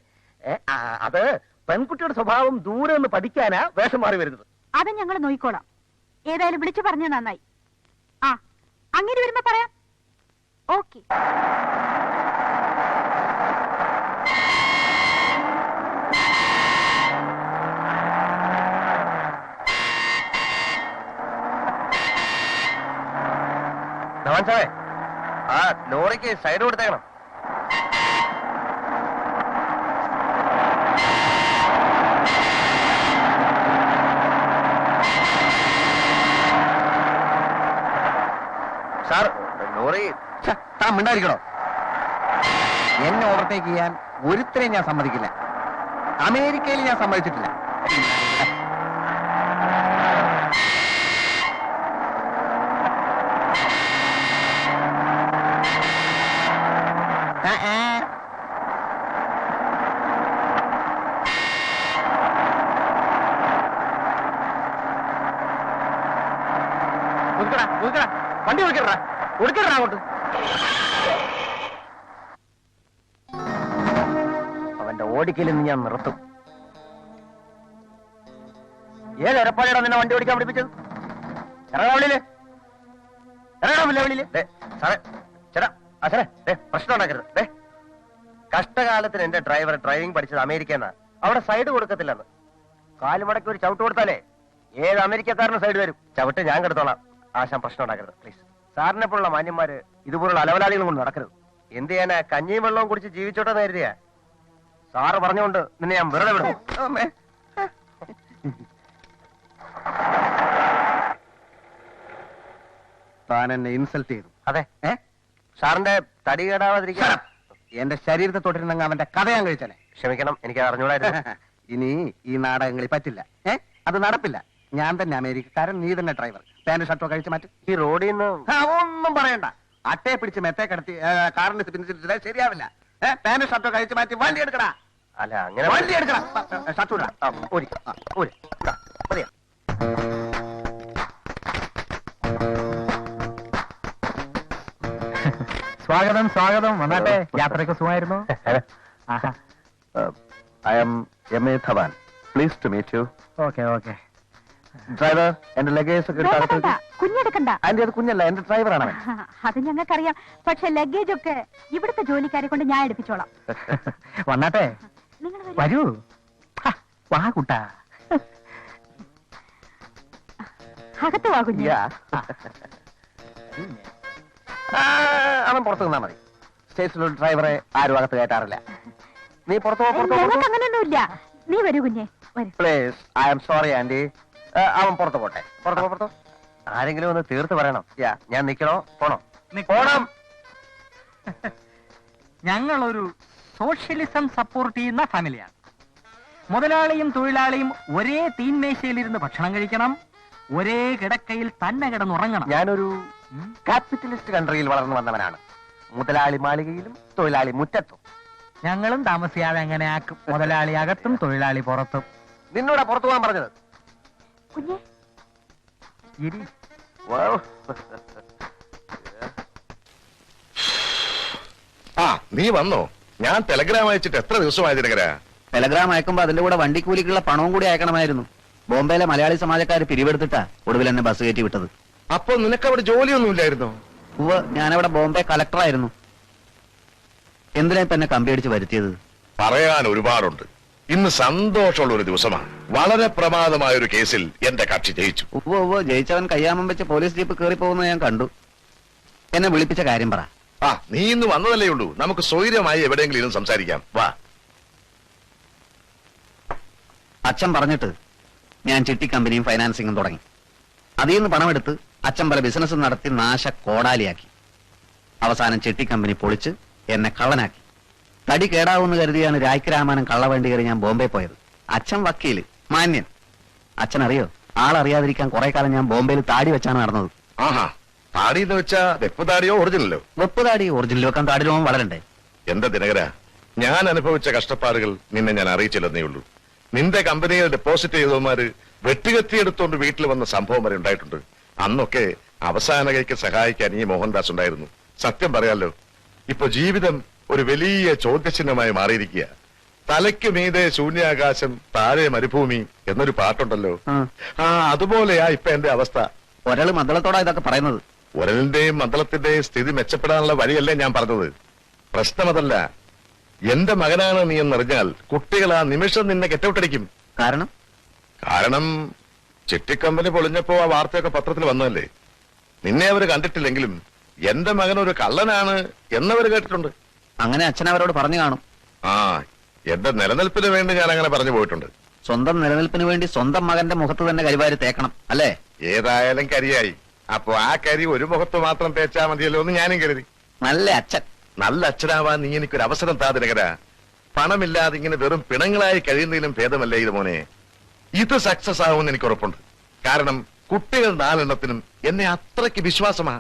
അത് പെൺകുട്ടിയുടെ സ്വഭാവം ദൂരെ നിന്ന് പഠിക്കാനാ വേഷം മാറി വരുന്നത്. അത് ഞങ്ങൾ നോക്കിക്കോളാം. ഏതായാലും വിളിച്ചു പറഞ്ഞ നന്നായി. ആ, അങ്ങനെ വരുമ്പോ പറയാം. ഓക്കെ. ധവാൻ സാറേ, ആ ലോറിക്ക് സൈഡ് കൊടുത്തേക്കണം. സാർ, ലോറി താൻ മിണ്ടായിരിക്കണോ? എന്നെ ഓവർടേക്ക് ചെയ്യാൻ ഒരുത്തരെയും ഞാൻ സമ്മതിക്കില്ല. അമേരിക്കയിൽ ഞാൻ സമ്മതിച്ചിട്ടില്ല. വണ്ടി കൊടുക്കടാ അങ്ങോട്ട്. അവന്റെ ഓടിക്കലിൽ നിന്ന് ഞാൻ നിർത്തും. ഏത് ഉറപ്പാടാ നിന്നെ വണ്ടി ഓടിക്കാൻ പഠിപ്പിച്ചത്? ഇറങ്ങാ വെളിയില്, ഇറങ്ങാമില്ല വെളിയില്. സാറേ ചേട്ടാ, സാറേ പ്രശ്നം ഉണ്ടാക്കരുത്. കഷ്ടകാലത്തിന് എന്റെ ഡ്രൈവർ ഡ്രൈവിംഗ് പഠിച്ചത് അമേരിക്കന്നാ. അവിടെ സൈഡ് കൊടുക്കത്തില്ലെന്ന്. കാലുമടക്കി ഒരു ചവിട്ട് കൊടുത്താലേ ഏത് അമേരിക്കക്കാരന് സൈഡ് വരും. ചവിട്ട് ഞാൻ കെടുത്തോളാം. ആശാൻ പ്രശ്നം ഉണ്ടാക്കരുത് പ്ലീസ്. സാറിനെ പോലുള്ള മാന്യന്മാര് ഇതുപോലുള്ള അലവലാദികളും കൊണ്ട് നടക്കരുത്. എന്ത് ചെയ്യാനാ, കഞ്ഞിയും വെള്ളവും കുടിച്ച് ജീവിച്ചോട്ടെന്ന് കരുതിയാ. സാറ് പറഞ്ഞുകൊണ്ട് നിന്നെ ഞാൻ വെറുതെ വിടും. താൻ എന്നെ ഇൻസൾട്ട് ചെയ്തു. അതെ, സാറിന്റെ തടി കേടാവാതിരിക്കാൻ എന്റെ ശരീരത്തെ തൊട്ടിരുന്നെങ്കിൽ അവന്റെ കഥ ഞാൻ കഴിച്ചാലേ. ക്ഷമിക്കണം, എനിക്ക് അറിഞ്ഞൂടായിരുന്നു. ഇനി ഈ നാടകങ്ങളിൽ പറ്റില്ല. അത് നടപ്പില്ല. ഞാൻ തന്നെ അമേരിക്കക്കാരൻ, നീ തന്നെ ഡ്രൈവർ. പാന്റ് ഷർട്ടോ കഴിച്ച് മാറ്റി. ഈ റോഡിൽ നിന്ന് ഒന്നും പറയണ്ട. അട്ടയെ പിടിച്ച് മെത്തേ കിടത്തി കാറിന് പിന്നിച്ചിട്ട് ശരിയാവില്ല. പാന്റ് ഷർട്ടോ കഴിച്ച് മാറ്റി വണ്ടി എടുക്കടാ. അല്ല, അങ്ങനെ വണ്ടി എടുക്കടാ. ഷർട്ട് മതിയാ. സ്വാഗതം സ്വാഗതം. വന്നാട്ടെ. യാത്രയൊക്കെ സുഖമായിരുന്നു? I am MA. Dhawan. Please to meet you. Okay okay. Driver, എന്റെ ലഗേജ് ഒക്കെ കുഞ്ഞെടുക്കണ്ട. ആന്റി, അത് കുഞ്ഞല്ല, എന്റെ ഡ്രൈവറാണ്. അത് ഞങ്ങൾക്കറിയാം. പക്ഷെ ലഗേജ് ഒക്കെ ഇവിടുത്തെ ജോലിക്കാരെ കൊണ്ട് ഞാൻ എടുപ്പിച്ചോളാം. വന്നാട്ടെ. നിങ്ങൾ വരൂ. വാ കുട്ടാ. അകത്ത് വാ കുഞ്ഞ്. അവൻ പുറത്തു നിന്നാ മതി. സ്റ്റേഷനിൽ ഡ്രൈവറെ ആരും അകത്ത് കയറ്റാറില്ല. നീ പുറത്തു അങ്ങനെയൊന്നുമില്ല. നീ വരൂ കുഞ്ഞെ. Please. I am sorry aunty. അവൻ പുറത്തു പോട്ടെ. പുറത്തു. ആരെങ്കിലും ഒന്ന് തീർത്ത് പറയണം. ഞാൻ നിക്കണോ പോണോ? പോണം. ഞങ്ങളൊരു സോഷ്യലിസം സപ്പോർട്ട് ചെയ്യുന്ന ഫാമിലിയാണ്. മുതലാളിയും തൊഴിലാളിയും ഒരേ തീൻമേശയിലിരുന്ന് ഭക്ഷണം കഴിക്കണം, ഒരേ കിടക്കയിൽ തന്നെ കിടന്നുറങ്ങണം. ഞാനൊരു ക്യാപിറ്റലിസ്റ്റ് കൺട്രിയിൽ വളർന്നു വന്നവനാണ്. മുതലാളി മാളികയിലും തൊഴിലാളി മുറ്റത്തും. ഞങ്ങളും താമസിയാതെ അങ്ങനെ ആക്കും. മുതലാളി അകത്തും തൊഴിലാളി പുറത്തും. നിന്നോടാ പുറത്തു പോകാൻ പറഞ്ഞത്. കുഞ്ഞെ ആ, നീ വന്നോ? ഞാൻ ടെലഗ്രാം അയച്ചിട്ട് എത്ര ദിവസമായി ദിനകര? ടെലഗ്രാം അയക്കുമ്പോ അതിന്റെ കൂടെ വണ്ടിക്കൂലിക്കുള്ള പണവും കൂടി അയക്കണമായിരുന്നു. ബോംബെയിലെ മലയാളി സമാജക്കാർ പിരിവെടുത്തിട്ടാ ഒടുവിൽ എന്നെ ബസ് കയറ്റി വിട്ടത്. അപ്പൊ നിനക്ക് അവിടെ ജോലിയൊന്നും ഇല്ലായിരുന്നോ? ഞാനവിടെ ബോംബെ കളക്ടറായിരുന്നു. എന്തിനാ ഇപ്പൊ എന്നെ കമ്പി അടിച്ച് വരുത്തിയത്? പറയാൻ ഒരുപാടുണ്ട്. ഇന്ന് സന്തോഷമുള്ള ഒരു ദിവസമാണ്. വളരെ പ്രമാദമായ ഒരു കേസിൽ എന്റെ കക്ഷി ജയിച്ചു. ജയിച്ചവൻ കയ്യാമം വെച്ച് പോലീസ് ജീപ്പ് കയറി പോകുന്നത് ഞാൻ കണ്ടു. എന്നെ വിളിപ്പിച്ച കാര്യം പറ. ആ, നീ ഇന്ന് വന്നതല്ലേ ഉള്ളൂ. നമുക്ക് സ്വൈര്യമായി എവിടെയെങ്കിലും ഇരുന്ന് സംസാരിക്കാം. വാ. അച്ഛൻ പറഞ്ഞിട്ട് ഞാൻ ചിട്ടി കമ്പനിയും ഫൈനാൻസിങ്ങും തുടങ്ങി. അതിൽ നിന്ന് പണമെടുത്ത് അച്ഛൻ പല ബിസിനസ് നടത്തി നാശ കോടാലിയാക്കി. അവസാനം ചിട്ടി കമ്പനി പൊളിച്ച് എന്നെ കള്ളനാക്കി. തടി കേടാവെന്ന് കരുതിയാണ് രായ്ക്ക് രാമാനം കള്ളവണ്ടി കയറി ഞാൻ ബോംബെ പോയത്. അച്ഛൻ വക്കീല്, മാന്യൻ. അച്ഛൻ അറിയോ, ആളറിയാതിരിക്കാൻ കുറെ കാലം ഞാൻ ബോംബെയിൽ താടി വെച്ചാണ് നടന്നത്. ആഹാ, താടി എന്ന് വെച്ചാ വെപ്പ് താടിയോ ഒറിജിനലോ? വെപ്പ് താടി ഒറിജിനൽ വെക്കാൻ താടി രോമം വളരണ്ടേ? എന്റെ ദിനകര, ഞാൻ അനുഭവിച്ച കഷ്ടപ്പാടുകൾ നിന്നെ ഞാൻ അറിയിച്ചില്ലെന്നേ ഉള്ളൂ. നിന്റെ കമ്പനിയിൽ ഡെപ്പോസിറ്റ് ചെയ്തവന്മാര് വെട്ടുകത്തിയെടുത്തോണ്ട് വീട്ടിൽ വന്ന സംഭവം വരെ ഉണ്ടായിട്ടുണ്ട്. അന്നൊക്കെ അവസാന കൈക്ക് സഹായിക്കാൻ ഈ മോഹൻദാസ് ഉണ്ടായിരുന്നു. സത്യം പറയാലോ, ഇപ്പൊ ജീവിതം ഒരു വലിയ ചോദ്യചിഹ്നമായി മാറിയിരിക്കുക. തലയ്ക്ക് മീതെ ശൂന്യാകാശം, താഴെ മരുഭൂമി എന്നൊരു പാട്ടുണ്ടല്ലോ. അതുപോലെയാ ഇപ്പൊ എന്റെ അവസ്ഥ. ഒരാള് മദ്ദളത്തോടാ ഇതൊക്കെ പറയുന്നത്. ഒരലിന്റെയും മദ്ദളത്തിന്റെയും സ്ഥിതി മെച്ചപ്പെടാനുള്ള വഴിയല്ലേ ഞാൻ പറഞ്ഞത്. പ്രശ്നമതല്ല, എന്റെ മകനാണ് നീ എന്നറിഞ്ഞാൽ കുട്ടികൾ ആ നിമിഷം നിന്നെ കെട്ടൗട്ടടിക്കും. കാരണം ചിട്ടിക്കമ്പനി പൊളിഞ്ഞപ്പോ ആ വാർത്തയൊക്കെ പത്രത്തിൽ വന്നതല്ലേ. നിന്നെ അവര് കണ്ടിട്ടില്ലെങ്കിലും എന്റെ മകൻ ഒരു കള്ളനാണ് എന്നവര് കേട്ടിട്ടുണ്ട്. അങ്ങനെ അച്ഛൻ അവരോട് പറഞ്ഞു കാണും. ആ, എന്റെ നിലനിൽപ്പിന് വേണ്ടി ഞാൻ അങ്ങനെ പറഞ്ഞു പോയിട്ടുണ്ട്. സ്വന്തം നിലനിൽപ്പിന് വേണ്ടി സ്വന്തം മകന്റെ മുഖത്ത് തന്നെ കരിവാരി തേക്കണം അല്ലേ? ഏതായാലും കരിയായി. അപ്പൊ ആ കരി ഒരു മുഖത്ത് മാത്രം തേച്ചാ മതിയല്ലോ എന്ന് ഞാനും കരുതി. നല്ല അച്ഛൻ. നല്ല അച്ഛനാവാൻ നീ എനിക്കൊരു അവസരം താ ദിനകര. പണമില്ലാതെ ഇങ്ങനെ വെറും പിണങ്ങളായി കഴിയുന്നതിലും ഭേദമല്ലേ ഇത് മോനെ. ഇത് സക്സസ് ആവുമെന്ന് എനിക്ക് ഉറപ്പുണ്ട്. കാരണം കുട്ടികൾ 4 എണ്ണത്തിനും എന്നെ അത്രയ്ക്ക് വിശ്വാസമാ.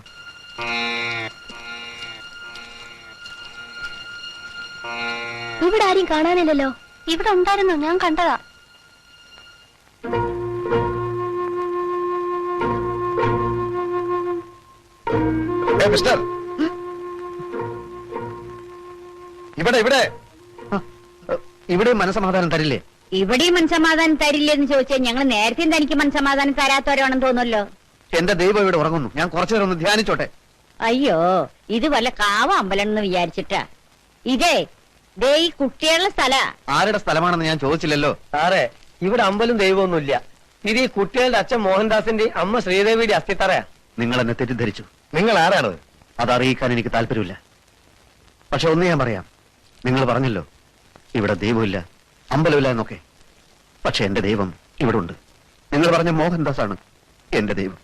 ഇവിടെ ആരും കാണാനില്ലല്ലോ. ഇവിടെ ഉണ്ടായിരുന്നു, ഞാൻ കണ്ടതാ. മിസ്റ്റർ, ഇവിടെ ഇവിടെ ഇവിടെ മനസമാധാനം തരില്ലേ? ഇവിടെയും മനസമാധാനം തരില്ലെന്ന് ചോദിച്ചാൽ ഞങ്ങൾ നേരത്തെ തനിക്ക് മനസമാധാനം തരാത്തവരാണെന്ന് തോന്നുമല്ലോ. എന്റെ ദൈവം ഇവിടെ ഉറങ്ങുന്നു. ഞാൻ കുറച്ചു നേരം ഒന്ന് ധ്യാനിച്ചോട്ടെ. അയ്യോ, ഇത് വല്ല കാവ അമ്പലം എന്ന് വിചാരിച്ചിട്ടാ. ഇതേ ദേ ഈ കുട്ടികളുടെ സ്ഥല. ആരുടെ സ്ഥലമാണെന്ന് ഞാൻ ചോദിച്ചില്ലല്ലോ. സാറേ, ഇവിടെ അമ്പലും ദൈവമൊന്നുമില്ല. ഇത് ഈ കുട്ടികളുടെ അച്ഛൻ മോഹൻദാസിന്റെ അമ്മ ശ്രീദേവിയുടെ അസ്ഥിത്തറയാ. നിങ്ങൾ എന്നെ തെറ്റിദ്ധരിച്ചു. നിങ്ങൾ ആരാണ്? അതറിയിക്കാൻ എനിക്ക് താല്പര്യമില്ല. പക്ഷെ ഒന്ന് ഞാൻ പറയാം. നിങ്ങൾ പറഞ്ഞല്ലോ ഇവിടെ ദൈവമില്ല, അമ്പലമില്ല എന്നൊക്കെ. പക്ഷെ എന്റെ ദൈവം ഇവിടെ ഉണ്ട്. നിങ്ങൾ പറഞ്ഞ മോഹൻദാസ് ആണ് എന്റെ ദൈവം.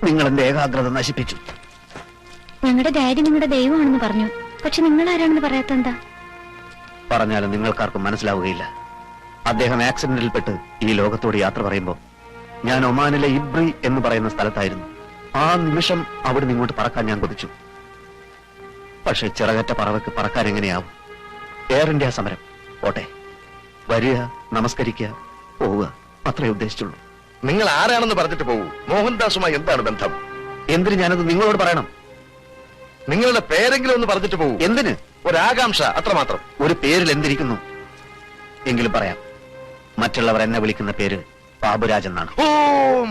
നിങ്ങൾ എന്റെ ഏകാഗ്രത നശിപ്പിച്ചു. ഞങ്ങളുടെ ഡാഡി നിങ്ങളുടെ ദൈവമാണെന്ന് പറഞ്ഞു. പക്ഷെ നിങ്ങൾ ആരാണെന്ന് പറയാത്ത എന്താ? പറഞ്ഞാലും നിങ്ങൾക്കാർക്കും മനസ്സിലാവുകയില്ല. അദ്ദേഹം ആക്സിഡന്റിൽപ്പെട്ട് ഈ ലോകത്തോട് യാത്ര പറയുമ്പോൾ ഞാൻ ഒമാനിലെ ഇബ്രി എന്ന് പറയുന്ന സ്ഥലത്തായിരുന്നു. ആ നിമിഷം അവിടെ നിങ്ങോട്ട് പറക്കാൻ ഞാൻ കൊതിച്ചു. പക്ഷെ ചിറകറ്റ പറവയ്ക്ക് പറക്കാൻ എങ്ങനെയാവും? എയർ ഇന്ത്യ സമരം. ഓട്ടെ, വരിക, നമസ്കരിക്കുക, പോവുക, അത്രേ ഉദ്ദേശിച്ചുള്ളൂ. നിങ്ങൾ ആരാണെന്ന് പറഞ്ഞിട്ട് പോകൂ. മോഹൻദാസുമായി എന്താണ് ബന്ധം? എന്തിന് ഞാനത് നിങ്ങളോട് പറയണം? നിങ്ങളുടെ പേരെങ്കിലും ഒന്ന് പറഞ്ഞിട്ട് പോകൂ. എന്തിന്? ഒരാകാംക്ഷ, അത്രമാത്രം. ഒരു പേരിൽ എന്തിരിക്കുന്നു? എങ്കിലും പറയാം. മറ്റുള്ളവർ എന്നെ വിളിക്കുന്ന പേര് ബാബുരാജ് എന്നാണ്. ഓ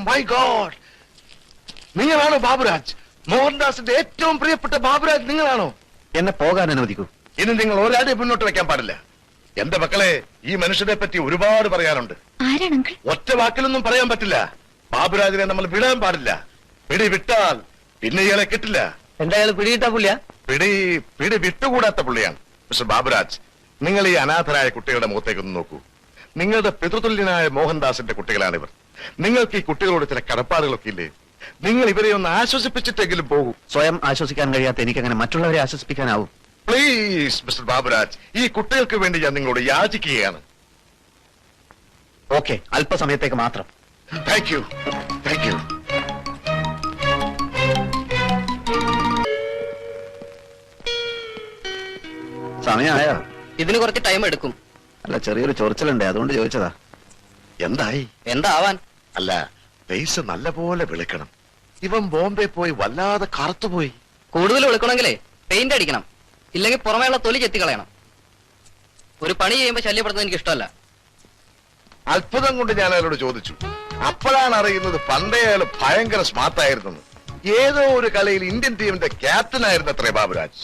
മൈ ഗോഡ്, നിങ്ങളാണോ ബാബുരാജ്? മോഹൻദാസിന്റെ ഏറ്റവും പ്രിയപ്പെട്ട ബാബുരാജ് നിങ്ങളാണോ? എന്നെ പോകാൻ അനുവദിക്കൂ. ഇനി നിങ്ങൾ ഒരാളെ മുന്നോട്ട് വെക്കാൻ പാടില്ല. എന്റെ മക്കളെ, ഈ മനുഷ്യനെ പറ്റി ഒരുപാട് പറയാനുണ്ട്. ഒറ്റ വാക്കിലൊന്നും പറയാൻ പറ്റില്ല. ബാബുരാജിനെ നമ്മൾ വിടാൻ പാടില്ല. പിടി വിട്ടാൽ പിന്നെ ഇയാളെ കിട്ടില്ല. എന്തായാലും പിടിയിട്ട പുള്ളിയാ? പിടി വിട്ടുകൂടാത്ത പുള്ളിയാണ്. മിസ്റ്റർ ബാബുരാജ്, നിങ്ങൾ ഈ അനാഥരായ കുട്ടികളുടെ മുഖത്തേക്കൊന്ന് നോക്കൂ. നിങ്ങളുടെ പിതൃതുല്യനായ മോഹൻദാസിന്റെ കുട്ടികളാണിവർ. നിങ്ങൾക്ക് ഈ കുട്ടികളോട് ചില കടപ്പാടുകളൊക്കെ ഇല്ലേ? നിങ്ങൾ ഇവരെ ഒന്ന് ആശ്വസിപ്പിച്ചിട്ടെങ്കിലും പോകൂ. സ്വയം ആശ്വസിക്കാൻ കഴിയാത്ത എനിക്കങ്ങനെ മറ്റുള്ളവരെ ആശ്വസിപ്പിക്കാനാവും? പ്ലീസ് മിസ്റ്റർ ബാബുരാജ്, ഈ കുട്ടികൾക്ക് വേണ്ടി ഞാൻ നിങ്ങളോട് യാചിക്കുകയാണ്. ഓക്കെ, അല്പസമയത്തേക്ക് മാത്രം. Thank you, thank you. സമയമായോ? ഇതിന് കുറച്ച് ടൈം എടുക്കും. അല്ല, ചെറിയൊരു ചൊറിച്ചലുണ്ട്, അതുകൊണ്ട് ചോദിച്ചതാ. എന്തായി? എന്താവാൻ? അല്ല, ഫേസ് നല്ലപോലെ വിളിക്കണം. ഇവൻ ബോംബെ പോയി വല്ലാതെ കറുത്തുപോയി. കൂടുതൽ വിളിക്കണമെങ്കിലേ പെയിന്റ് അടിക്കണം, ഇല്ലെങ്കിൽ പുറമേയുള്ള തൊലി ചെത്തി കളയണം. ഒരു പണി ചെയ്യുമ്പോൾ ശല്യപ്പെടുന്നത് എനിക്ക് ഇഷ്ടമല്ല. അത്ഭുതം കൊണ്ട് ഞാൻ അയാളോട് ചോദിച്ചു. അപ്പോഴാണ് അറിയുന്നത് പണ്ടേ അയാൾ ഭയങ്കര സ്മാർട്ടായിരുന്നു. ഏതോ ഒരു കളിയിൽ ഇന്ത്യൻ ടീമിന്റെ ക്യാപ്റ്റൻ ആയിരുന്നു അത്രേ ബാബുരാജ്.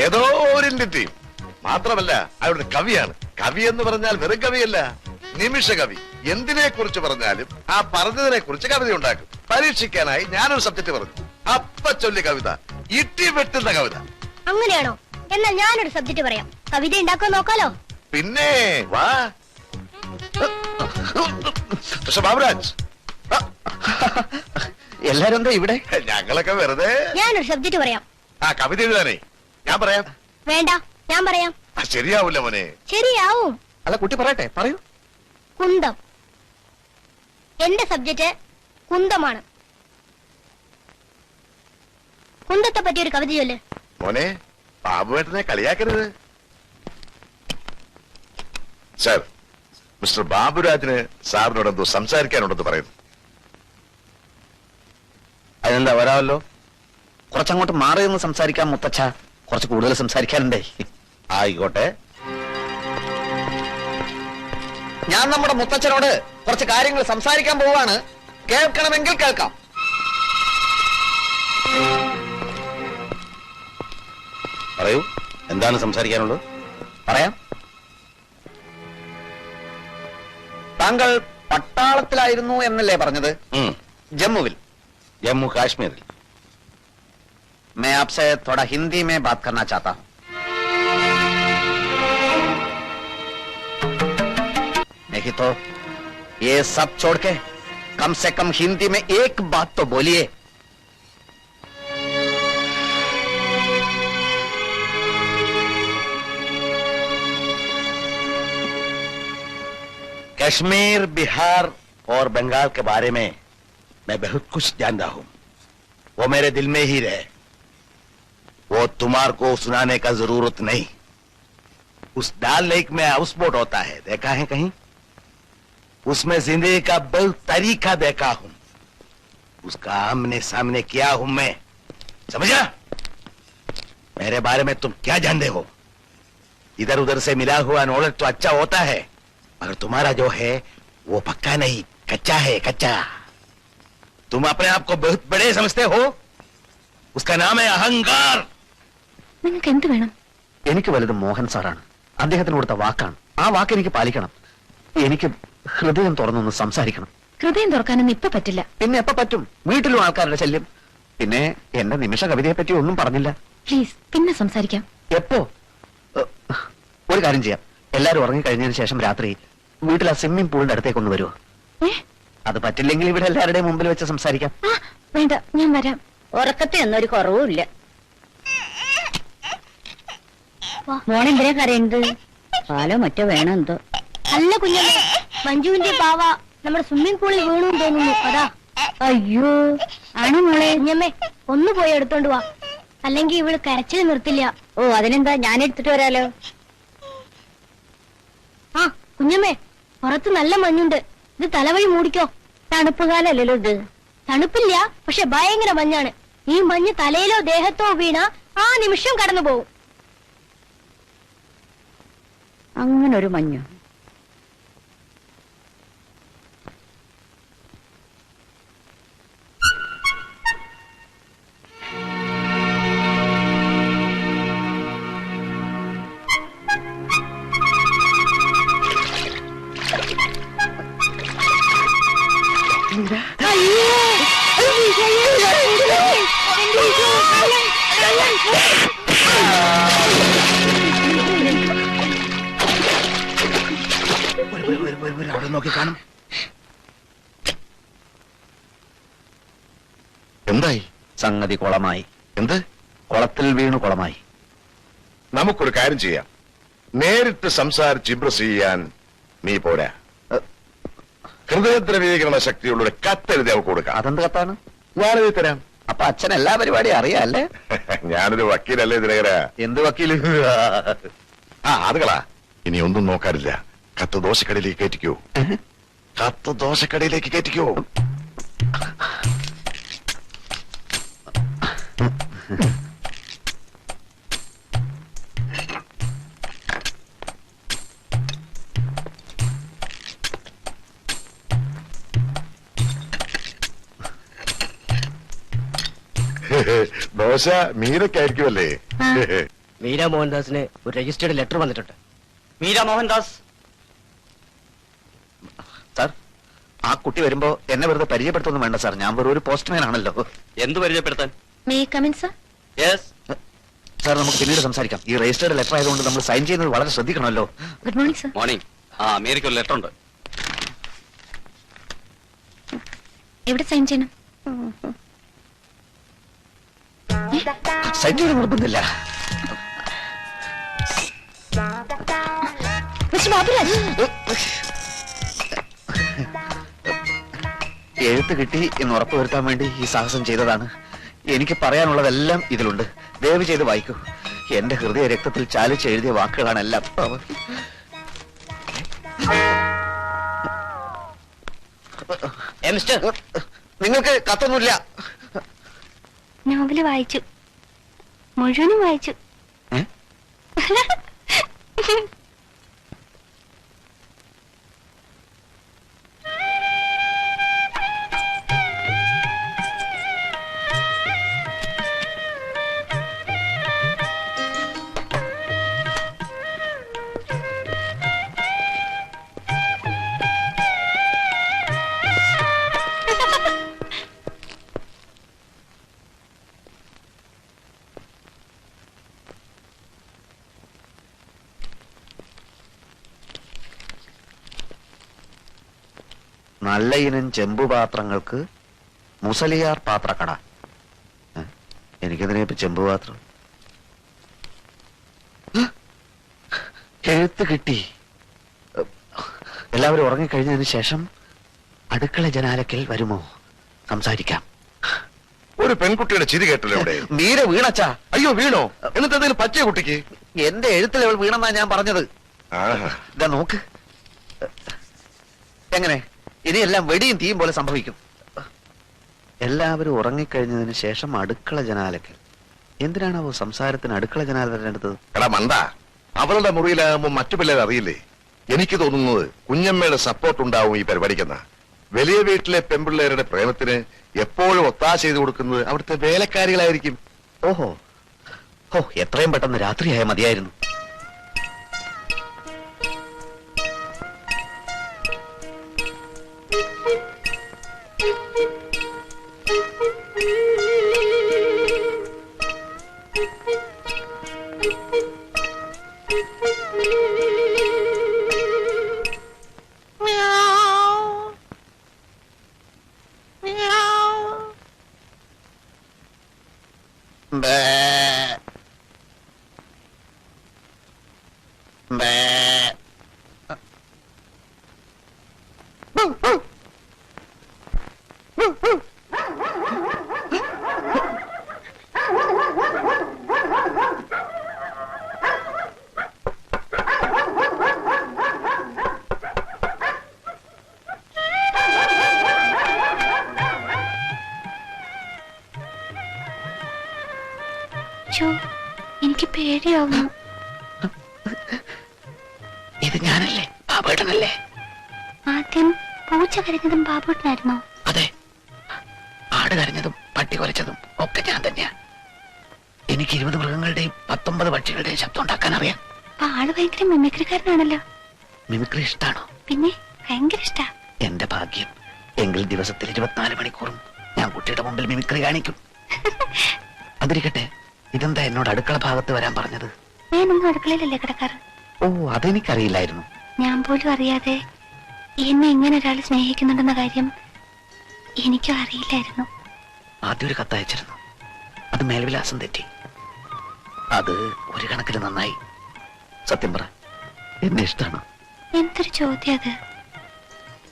ഏതോ ഒരു ഇന്ത്യൻ ടീം. മാത്രമല്ല അയാളുടെ കവിയാണ്. കവി എന്ന് പറഞ്ഞാൽ വെറും കവിയല്ല, നിമിഷ കവി. എന്തിനെ കുറിച്ച് പറഞ്ഞാലും ആ പറഞ്ഞതിനെ കുറിച്ച് കവിത ഉണ്ടാക്കും. പരീക്ഷിക്കാനായി ഞാനൊരു സബ്ജക്ട് പറഞ്ഞു. അപ്പ ചൊല്ലി കവിത, ഇട്ടി വെട്ടുന്ന കവിത. അങ്ങനെയാണോ? എന്നാൽ ഞാനൊരു സബ്ജക്ട് പറയാം. കവിത ഉണ്ടാക്കാൻ നോക്കാലോ? പിന്നെ വാ ബാബുരാജ്. എല്ലാരും എന്താ ഇവിടെ? ഞങ്ങളൊക്കെ വെറുതെ. ഞാനൊരു സബ്ജക്ട് പറയാം. ആ കവിത എഴുതാനേ ഞാൻ പറയാം. വേണ്ട, ഞാൻ പറയാം. ശരിയാവൂല മോനെ. ശരിയാവും. അല്ല, കുട്ടി പറയട്ടെ, പറയൂ. കുന്തം. എന്റെ സബ്ജക്ട് കുന്തമാണ്. കുന്തത്തെ പറ്റി ഒരു കവിത ചൊല്ല്. മോനെ, ബാബുവേട്ടനെ കളിയാക്കരുത്. സാർ, മിസ്റ്റർ ബാബുരാജിന് സാറിനോട് എന്തോ സംസാരിക്കാനുണ്ടെന്ന് പറയുന്നു. അതിനെന്താ, വരാമല്ലോ. കുറച്ചങ്ങോട്ട് മാറി നിന്ന് സംസാരിക്കാം മുത്തച്ഛ. കുറച്ച് കൂടുതൽ സംസാരിക്കാനുണ്ടേ. ആയിക്കോട്ടെ. ഞാൻ നമ്മുടെ മുത്തച്ഛനോട് കുറച്ച് കാര്യങ്ങൾ സംസാരിക്കാൻ പോവാണ്. കേൾക്കണമെങ്കിൽ കേൾക്കാം. പറയൂ, എന്താണ് സംസാരിക്കാനുള്ളത്? പറയാം. താങ്കൾ പട്ടാളത്തിലായിരുന്നു എന്നല്ലേ പറഞ്ഞത്? ജമ്മുവിൽ. ജമ്മു കാശ്മീരിൽ. मैं आपसे थोड़ा हिंदी में बात करना चाहता हूँ. नहीं तो ये सब छोड़ के कम से कम हिंदी में एक बात तो बोलिए. कश्मीर, बिहार और बंगाल के बारे में मैं बहुत कुछ जानता हूँ। वो मेरे दिल में ही रहे, वो तुम्हार को सुनाने का जरूरत नहीं। उस डाल लेक में हाउस बोट होता है, देखा है कहीं? उसमें जिंदगी का बहुत तरीका देखा हूं, उसका आमने सामने किया हूं मैं, समझा? मेरे बारे में तुम क्या जानते हो? इधर उधर से मिला हुआ नॉलेज तो अच्छा होता है, मगर तुम्हारा जो है वो पक्का नहीं, कच्चा है, कच्चा। तुम अपने आप को बहुत बड़े समझते हो, उसका नाम है अहंकार। നിങ്ങൾക്ക് എന്ത് വേണം? എനിക്ക് വലുത് മോഹൻ സാറാണ്. അദ്ദേഹത്തിന് കൊടുത്ത വാക്കാണ്. ആ വാക്ക് എനിക്ക് പാലിക്കണം. എനിക്ക് ഹൃദയം തുറന്നൊന്ന് സംസാരിക്കണം. ഹൃദയം തുറക്കാനൊന്നും ഇപ്പൊ പറ്റില്ല. പിന്നെ എപ്പോ പറ്റും? വീട്ടിലും ആൾക്കാരുടെ ശല്യം. പിന്നെ എന്റെ നിമിഷ കവിതയെ പറ്റി ഒന്നും പറഞ്ഞില്ല. പ്ലീസ്, പിന്നെ സംസാരിക്കാം. എപ്പോ? ഒരു കാര്യം ചെയ്യാം, എല്ലാരും ഉറങ്ങിക്കഴിഞ്ഞതിന് ശേഷം രാത്രി വീട്ടിൽ ആ സ്വിമ്മിംഗ് പൂളിന്റെ അടുത്തേക്ക് ഒന്ന് വരുമോ? അത് പറ്റില്ലെങ്കിൽ ഇവിടെ എല്ലാവരുടെയും മുമ്പിൽ വെച്ച് സംസാരിക്കാം. വേണ്ട, ഞാൻ വരാം. ഉറക്കത്തെ ഒന്നൊരു കുറവുമില്ല. മോണെന്തിനാ കരയുന്നത്? പാലോ മറ്റോ വേണം എന്തോ. അല്ല കുഞ്ഞമ്മേ, മഞ്ജുവിന്റെ പാവ നമ്മുടെ സ്വിമ്മിംഗ് പൂളിൽ വീണു തോന്നുന്നു. അതാ. അയ്യോ, ആണോ മോളെ? കുഞ്ഞമ്മേ, ഒന്ന് പോയി എടുത്തോണ്ട് വാ, അല്ലെങ്കിൽ ഇവള് കരച്ചിൽ നിർത്തില്ല. ഓ, അതിനെന്താ, ഞാൻ എടുത്തിട്ട് വരാലോ. ആ കുഞ്ഞമ്മേ, പുറത്ത് നല്ല മഞ്ഞുണ്ട്, ഇത് തലവഴി മൂടിക്കോ. തണുപ്പ് കാലല്ലോ ഇത്. തണുപ്പില്ല, പക്ഷെ ഭയങ്കര മഞ്ഞാണ്. ഈ മഞ്ഞ് തലയിലോ ദേഹത്തോ വീണ ആ നിമിഷം കടന്നു പോകും. അങ്ങനെ ഒരു മഞ്ഞോ? അവിടെ നോക്കി കാണും. എന്തായി? സംഗതി കുളമായി. എന്ത്? കുളത്തിൽ വീണു കുളമായി. നമുക്കൊരു കാര്യം ചെയ്യാം, നേരിട്ട് സംസാരിച്ച് ഇംപ്രസ് ചെയ്യാൻ നീ പോരാ. ഹൃദയദ്രവീകരണ ശക്തിയുള്ള ഒരു കത്തെഴുതി അവൾക്ക് കൊടുക്കാം. അതെന്ത് കത്താണ്? ഞാനെഴുതി തരാം. അപ്പൊ അച്ഛൻ എല്ലാ പരിപാടിയും അറിയാല്ലേ? ഞാനൊരു വക്കീലല്ലേ ദിനകര? എന്ത് വക്കീല്? ആ അതുകളാ, ഇനി ഒന്നും നോക്കാനില്ല. കത്ത് ദോശക്കടയിലേക്ക് കയറ്റിക്കോ. കത്ത് ദോശക്കടയിലേക്ക് കയറ്റിക്കോ. ദോശ മീരക്കായിരിക്കുമല്ലേ? മീര മോഹൻദാസിന് ഒരു രജിസ്റ്റേർഡ് ലെറ്റർ വന്നിട്ടുണ്ട്. മീര മോഹൻദാസ്. സാർ, ആ കുട്ടി വരുമ്പോ എന്നെ വെറുതെ പരിചയപ്പെടുത്തൊന്നും വേണ്ട സാർ, ഞാൻ വെറും ഒരു പോസ്റ്റ്മാൻ ആണല്ലോ. എന്ത് പരിചയപ്പെടുത്താൻ? May come in sir? Yes sir, നമുക്ക് പിന്നീട് സംസാരിക്കാം. ഈ രജിസ്റ്റേർഡ് ലെറ്റർ ആയതുകൊണ്ട് നമ്മൾ സൈൻ ചെയ്യുന്നത് വളരെ ശ്രദ്ധിക്കണമല്ലോ. Good morning sir. മോർണിംഗ്. ആ അമേരിക്ക ഒരു ലെറ്റർ ഉണ്ട്. എവിടെ സൈൻ ചെയ്യണം? സൈൻ ചെയ്യാൻ നിർബന്ധമില്ല. മിസ്റ്റർ ബാബുരാജ്, എഴുത്ത് കിട്ടി എന്ന് ഉറപ്പുവരുത്താൻ വേണ്ടി ഈ സാഹസം ചെയ്തതാണ്. എനിക്ക് പറയാനുള്ളതെല്ലാം ഇതിലുണ്ട്. ദയവ് ചെയ്ത് വായിക്കൂ. എന്റെ ഹൃദയ രക്തത്തിൽ ചാലിച്ച് എഴുതിയ വാക്കുകളാണ് എല്ലാം. നിങ്ങൾക്ക് കത്തൊന്നുമില്ല? നോവല് വായിച്ചു, മുഴുവനും വായിച്ചു. നല്ല ഇനം ചെമ്പുപാത്രങ്ങൾക്ക് മുസലിയാർ പാത്രക്കട. എനിക്കതിനെ ചെമ്പുപാത്രം. എഴുത്ത് കിട്ടി. അല്ല, എല്ലാവരും ഉറങ്ങിക്കഴിഞ്ഞതിന് ശേഷം അടുക്കള ജനാലക്കൽ വരുമോ? സംസാരിക്കാം. ഒരു പെൺകുട്ടിയുടെ ചിരി കേട്ടല്ലോ ഇവിടെ. മീര വീണച്ചാ. അയ്യോ വീണോ? എന്നിട്ട് എന്തെങ്കിലും പറ്റിയ കുട്ടിക്ക്? എന്റെ എഴുത്തിൽ അവൾ വീണെന്നാ ഞാൻ പറഞ്ഞത്. ആഹാ. ഇതാ നോക്ക്. എങ്ങനെ ഇനിയെല്ലാം വെടിയും തീയും പോലെ സംഭവിക്കും. എല്ലാവരും ഉറങ്ങിക്കഴിഞ്ഞതിന് ശേഷം അടുക്കള ജനാലക്കൽ. എന്തിനാണാവോ സംസാരത്തിന് അടുക്കള ജനാല തിരഞ്ഞെടുത്തത്? എടാ മണ്ട, അവളുടെ മുറിയിലാകുമ്പോ മറ്റു പിള്ളേർ അറിയില്ലേ? എനിക്ക് തോന്നുന്നത് കുഞ്ഞമ്മയുടെ സപ്പോർട്ട് ഉണ്ടാവും ഈ പരിപാടിക്കെന്ന. വലിയ വീട്ടിലെ പെൺപിള്ളേരുടെ പ്രേമത്തിന് എപ്പോഴും ഒത്താശ ചെയ്തു കൊടുക്കുന്നത് അവിടുത്തെ വേലക്കാരികളായിരിക്കും. ഓഹോ, ഓ എത്രയും പെട്ടെന്ന് രാത്രിയായ മതിയായിരുന്നു. എനിക്ക് പേടിയാവുന്നു. ഇത് ഞാനല്ലേ? ബാബുട്ടനല്ലേ? ആദ്യം പൂച്ച കരഞ്ഞതും ബാബുട്ടനായിരുന്നോ? അതെ, ആട് കരഞ്ഞതും പട്ടി കുരച്ചതും ഒക്കെ ഞാൻ തന്നെയാ. എനിക്ക് 20 മൃഗങ്ങളുടെയും 19 പക്ഷികളുടെയും ശബ്ദം ഉണ്ടാക്കാൻ അറിയാം. ആള് ഭയങ്കര മിമിക്രിക്കാരനാണല്ലോ. മിമിക്രി ഇഷ്ടാണോ? പിന്നെ ഭയങ്കര ഇഷ്ടാ. എന്റെ ഭാഗ്യം. എങ്കിൽ ദിവസത്തിൽ 24 മണിക്കൂറും ഞാൻ കുട്ടിയുടെ മുമ്പിൽ മിമിക്രി കാണിക്കും. അതിരിക്കട്ടെ, ഇതെന്താ എന്നോട് അടുക്കള ഭാഗത്ത് വരാൻ പറഞ്ഞത്? ഞാനൊന്നും അടുക്കളയിലല്ലേ കിടക്കാറ്. ഓ, അതെനിക്കറിയില്ലായിരുന്നു. ഞാൻ പോലും അറിയാതെ എന്നെ ഇങ്ങനെ ഒരാൾ സ്നേഹിക്കുന്നുണ്ടെന്ന കാര്യം എനിക്കും അറിയില്ലായിരുന്നു. ആദ്യം ഒരു കത്തയച്ചിരുന്നു. അത് മേൽവിലാസം തെറ്റി. അത് ഒരു കണക്കിന് നന്നായി. സത്യം പറ, എന്നെ ഇഷ്ടമാണ്. എന്തൊരു ചോദ്യം അത്.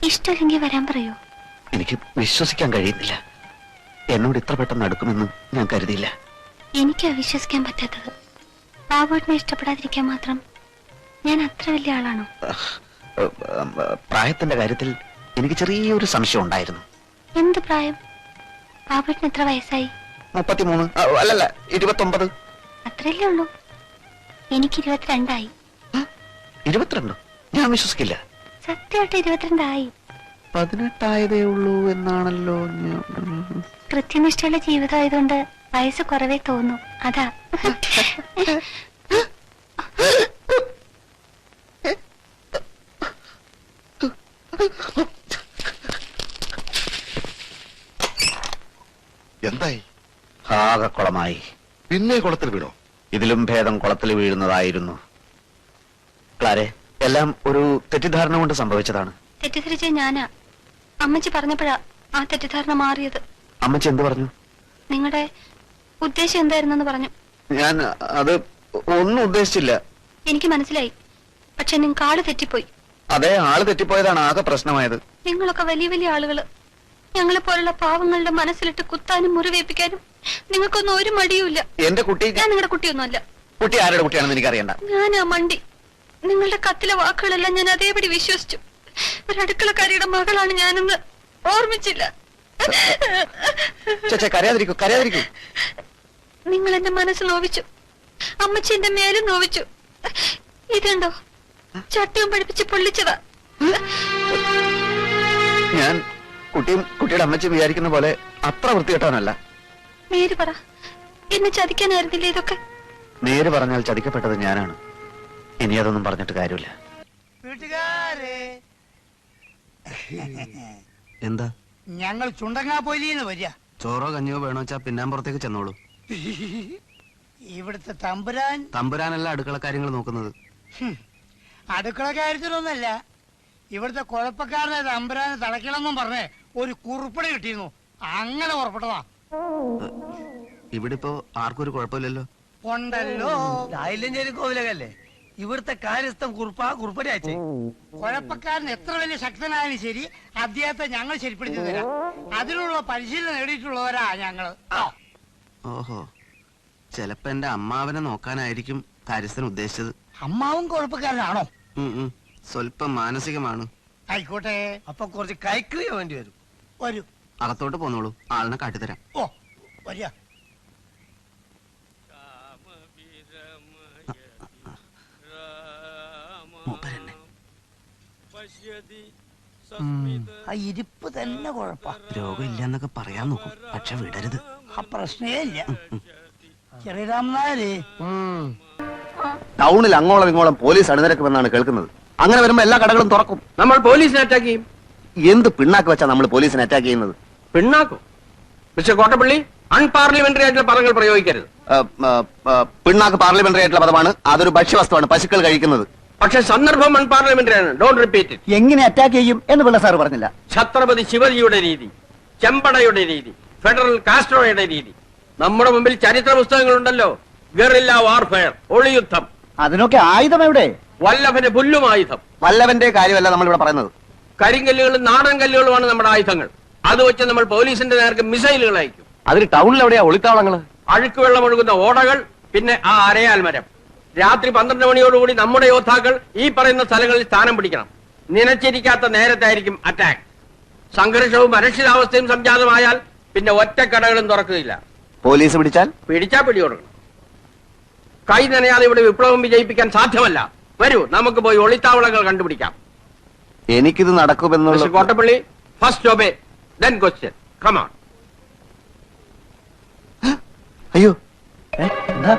ഇഷ്ടമില്ലെങ്കിൽ വരാൻ പറയൂ. എനിക്ക് വിശ്വസിക്കാൻ കഴിയുന്നില്ല. എന്നോട് ഇത്ര പെട്ടെന്ന് അടുക്കുമെന്ന് ഞാൻ കരുതിയില്ല. എനിക്കാ വിശ്വസിക്കാൻ പറ്റാത്തത്. ബാബുട്ടിനെ ഇഷ്ടപ്പെടാതിരിക്കാൻ മാത്രം ഞാൻ അത്ര വലിയ ആളാണോ? പ്രായത്തിന്റെ കാര്യത്തിൽ എനിക്ക് ചെറിയൊരു സംശയം ഉണ്ടായിരുന്നു. എന്ത് പ്രായം? ബാബുട്ടിന് എത്ര വയസ്സായി? 33. അല്ലല്ല, 29. അത്രയല്ലേ ഉള്ളൂ. എനിക്ക് 22 ആയി. 22? ഞാൻ വിശ്വസിക്കില്ല. സത്യമായിട്ട് 22 ആയി. 18 ആയതേ ഉള്ളൂ എന്നാണല്ലോ. കൃത്യനിഷ്ഠയുള്ള ജീവിതം ആയതുകൊണ്ട് വയസ്സ് കുറവേ തോന്നും. അതാ. എന്തായി? ആകെ കുളമായി. പിന്നെ കുളത്തിൽ വീണോ? ഇതിലും ഭേദം കുളത്തിൽ വീഴുന്നതായിരുന്നു. ക്ലാരെ, എല്ലാം ഒരു തെറ്റിദ്ധാരണ കൊണ്ട് സംഭവിച്ചതാണ്. തെറ്റിദ്ധരിച്ച ഞാനാ. അമ്മച്ചി പറഞ്ഞപ്പോഴാ ആ തെറ്റിദ്ധാരണ മാറിയത്. അമ്മച്ചി എന്ത് പറഞ്ഞു? നിങ്ങളുടെ ഉദ്ദേശം എന്തായിരുന്നെന്ന് പറഞ്ഞു. ഞാൻ അത് ഒന്നും ഉദ്ദേശിച്ചില്ല. എനിക്ക് മനസ്സിലായി. പക്ഷെ നിങ്ങൾക്ക് ആള് തെറ്റിപ്പോയി. അതെ, ആള് തെറ്റിപ്പോയതാണ് ആകെ പ്രശ്നമായത്. നിങ്ങളൊക്കെ വലിയ വലിയ ആളുകള്. ഞങ്ങളെ പോലുള്ള പാവങ്ങളുടെ മനസ്സിലിട്ട് കുത്താനും മുറിവേൽപ്പിക്കാനും നിങ്ങൾക്കൊന്നും ഒരു മടിയുമില്ല. എന്റെ കുട്ടി, ഞാൻ നിങ്ങളുടെ കുട്ടിയൊന്നുമല്ല. കുട്ടി ആരുടെ കുട്ടിയാണെന്ന് എനിക്കറിയണ്ട. ഞാനാ മണ്ടി. നിങ്ങളുടെ കത്തിലെ വാക്കുകളെല്ലാം ഞാൻ അതേപടി വിശ്വസിച്ചു. ഒരു അടുക്കളക്കാരിയുടെ മകളാണ് ഞാനെന്ന് ഓർമ്മിച്ചില്ല. കരയാതിരിക്കൂ, കരയാതിരിക്കൂ. നിങ്ങൾ എന്റെ മനസ്സ് നോവിച്ചു. അമ്മച്ചി എന്റെ മേലും നോവിച്ചു. ഇതുണ്ടോ, ചട്ടിയും പഠിപ്പിച്ച് പൊള്ളിച്ചതാ. ഞാൻ കുട്ടിയുടെ അമ്മച്ചി വിചാരിക്കുന്ന പോലെ അത്ര വൃത്തികെട്ടവനല്ല. നേര് പറ, എന്നെ ചതിക്കാനായിരുന്നില്ല ഇതൊക്കെ? നേര് പറഞ്ഞാൽ ചതിക്കപ്പെട്ടത് ഞാനാണ്. ഇനി അതൊന്നും പറഞ്ഞിട്ട് കാര്യമില്ല. എന്താ? ഞങ്ങൾ ചുണ്ടങ്ങാപ്പൊലിന്ന് വരിക. ചോറോ കഞ്ഞിയോ വേണോ വെച്ചാ പിന്നാമ്പുറത്തേക്ക് ചെന്നോളൂ. ഇവിടുത്തെ തമ്പുരാനല്ല അടുക്കള കാര്യങ്ങൾ നോക്കുന്നത്. അടുക്കള കാര്യത്തിലൊന്നല്ല, ഇവിടുത്തെ കുഴപ്പക്കാരനെ തമ്പുരാനെ തളയ്ക്കണമെന്നും പറഞ്ഞ് ഒരു കുറിപ്പടി കിട്ടിയിരുന്നു. അങ്ങനെ പുറപ്പെട്ടതാ. ഇവിടെ ഇപ്പോ ആർക്കും ഒരു കുഴപ്പമില്ലല്ലോ. ഉണ്ടല്ലോ. ആയില്ലഞ്ചേരി കോവിലകല്ലേ? ഇവിടുത്തെ കാര്യസ്ഥൻ കുറുപ്പടി അയച്ചേ. കുഴപ്പക്കാരൻ എത്ര വലിയ ശക്തനായാലും ശരി അദ്ദേഹത്തെ ഞങ്ങൾ ശരിപ്പെടുത്തി തരാം. അതിനുള്ള പരിശീലനം നേടിയിട്ടുള്ളവരാ ഞങ്ങള്. ഓഹോ, ചിലപ്പോ എന്റെ അമ്മാവനെ നോക്കാനായിരിക്കും കാര്യസ്ഥൻ ഉദ്ദേശിച്ചത്. അമ്മാവും കുഴപ്പക്കാരനാണോ? സ്വല്പം മാനസികമാണ്. ആയിക്കോട്ടെ. അപ്പൊ കുറച്ച് കൈക്രിയ വേണ്ടി വരും. വരും. അകത്തോട്ട് പോന്നോളൂ, ആളിനെ കാട്ടിത്തരാം. ഓ വരിക. ആ ഇരിപ്പ് തന്നെ കുഴപ്പ. രോഗമില്ലെന്നൊക്കെ പറയാൻ നോക്കും, പക്ഷെ വിടരുത്. ആ പ്രശ്നേ ഇല്ല. ചെറിയ രാമനായര് ടൗണിൽ അങ്ങോളം ഇങ്ങോളം പോലീസ് അണിനിരക്കുമെന്നാണ് കേൾക്കുന്നത്. അങ്ങനെ വരുമ്പോ എല്ലാ കടകളും തുറക്കും. നമ്മൾ പോലീസിനെ അറ്റാക്ക് ചെയ്യും. എന്ത് പിണ്ണാക്ക് വെച്ചാ നമ്മൾ പോലീസിനെ അറ്റാക്ക് ചെയ്യുന്നത്? പിണ്ണാക്കോ? മിസ്റ്റർ കോട്ടപ്പള്ളി, അൺപാർലമെന്ററി ആയിട്ടുള്ള പദങ്ങൾ പ്രയോഗിക്കരുത്. പിണ്ണാക്ക് പാർലമെന്ററി ആയിട്ടുള്ള പദമാണ്. അതൊരു ഭക്ഷ്യവസ്തുവാണ്, പശുക്കൾ കഴിക്കുന്നത്. പക്ഷെ സന്ദർഭം അൺപാർലമെന്ററി ആണ്. Don't repeat it. എങ്ങനെ അറ്റാക്ക് ചെയ്യും എന്ന് പിള്ള സാർ പറഞ്ഞില്ല. ഛത്രപതി ശിവജിയുടെ രീതി, ചെമ്പടയുടെ രീതി, ഫെഡറൽ കാസ്ട്രോയുടെ രീതി. നമ്മുടെ മുമ്പിൽ ചരിത്ര പുസ്തകങ്ങളുണ്ടല്ലോ. Guerrilla warfare, ഒളിയുദ്ധം. അതിനൊക്കെ ആയുധം എവിടെ? വല്ലഭന് പുല്ലും ആയുധം. വല്ലവന്റെ കാര്യമല്ല നമ്മളിവിടെ പറയുന്നത്. കരിങ്കല്ലുകളും നാടൻ കല്ലുകളുമാണ് നമ്മുടെ ആയുധങ്ങൾ. അത് വെച്ച് നമ്മൾ പോലീസിന്റെ നേർക്ക് മിസൈലുകൾ അയക്കും. അതിന് ടൗണിൽ എവിടെയാ ഒളിത്താവളങ്ങള്? അഴുക്ക് വെള്ളം ഒഴുകുന്ന ഓടകൾ, പിന്നെ ആ അരയാൽ മരം. രാത്രി 12 മണിയോടുകൂടി നമ്മുടെ യോദ്ധാക്കൾ ഈ പറയുന്ന സ്ഥലങ്ങളിൽ സ്ഥാനം പിടിക്കണം. നനച്ചിരിക്കാത്ത നേരത്തായിരിക്കും അറ്റാക്ക്. സംഘർഷവും അരക്ഷിതാവസ്ഥയും സംജാതമായാൽ പിന്നെ ഒറ്റ കടകളും തുറക്കുകയില്ല. പോലീസ് പിടിച്ചാൽ പിടികൊടുക്കണം. കൈ നനയാതെ ഇവിടെ വിപ്ലവം വിജയിപ്പിക്കാൻ സാധ്യമല്ല. വരൂ, നമുക്ക് പോയി ഒളിത്താവളങ്ങൾ കണ്ടുപിടിക്കാം. എനിക്കിത് നടക്കുമെന്നുള്ള Kottappally, first obey then question. Come on. അയ്യോ, എന്താ?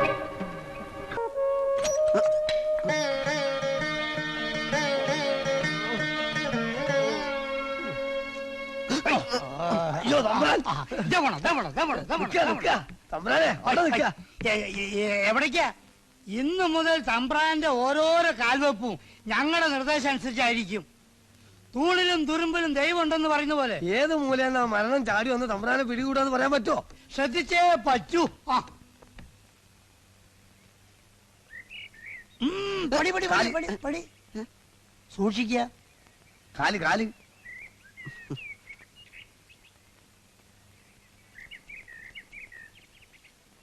എവിടേക്കാ? ഇന്ന് മുതൽ തമ്പ്രാന്റെ ഓരോരോ കാൽവെപ്പും ഞങ്ങളുടെ നിർദ്ദേശം അനുസരിച്ചായിരിക്കും. തൂണിലും തുരുമ്പിലും ദൈവം ഉണ്ടെന്ന് പറയുന്ന പോലെ. ഏത് മൂലയെന്നാ മരണം ചാടി വന്ന് തമ്പ്രാനെ പിടികൂടാന്ന് പറയാൻ പറ്റുമോ? ശ്രദ്ധിച്ചേ പറ്റൂ. സൂക്ഷിക്ക. കാല്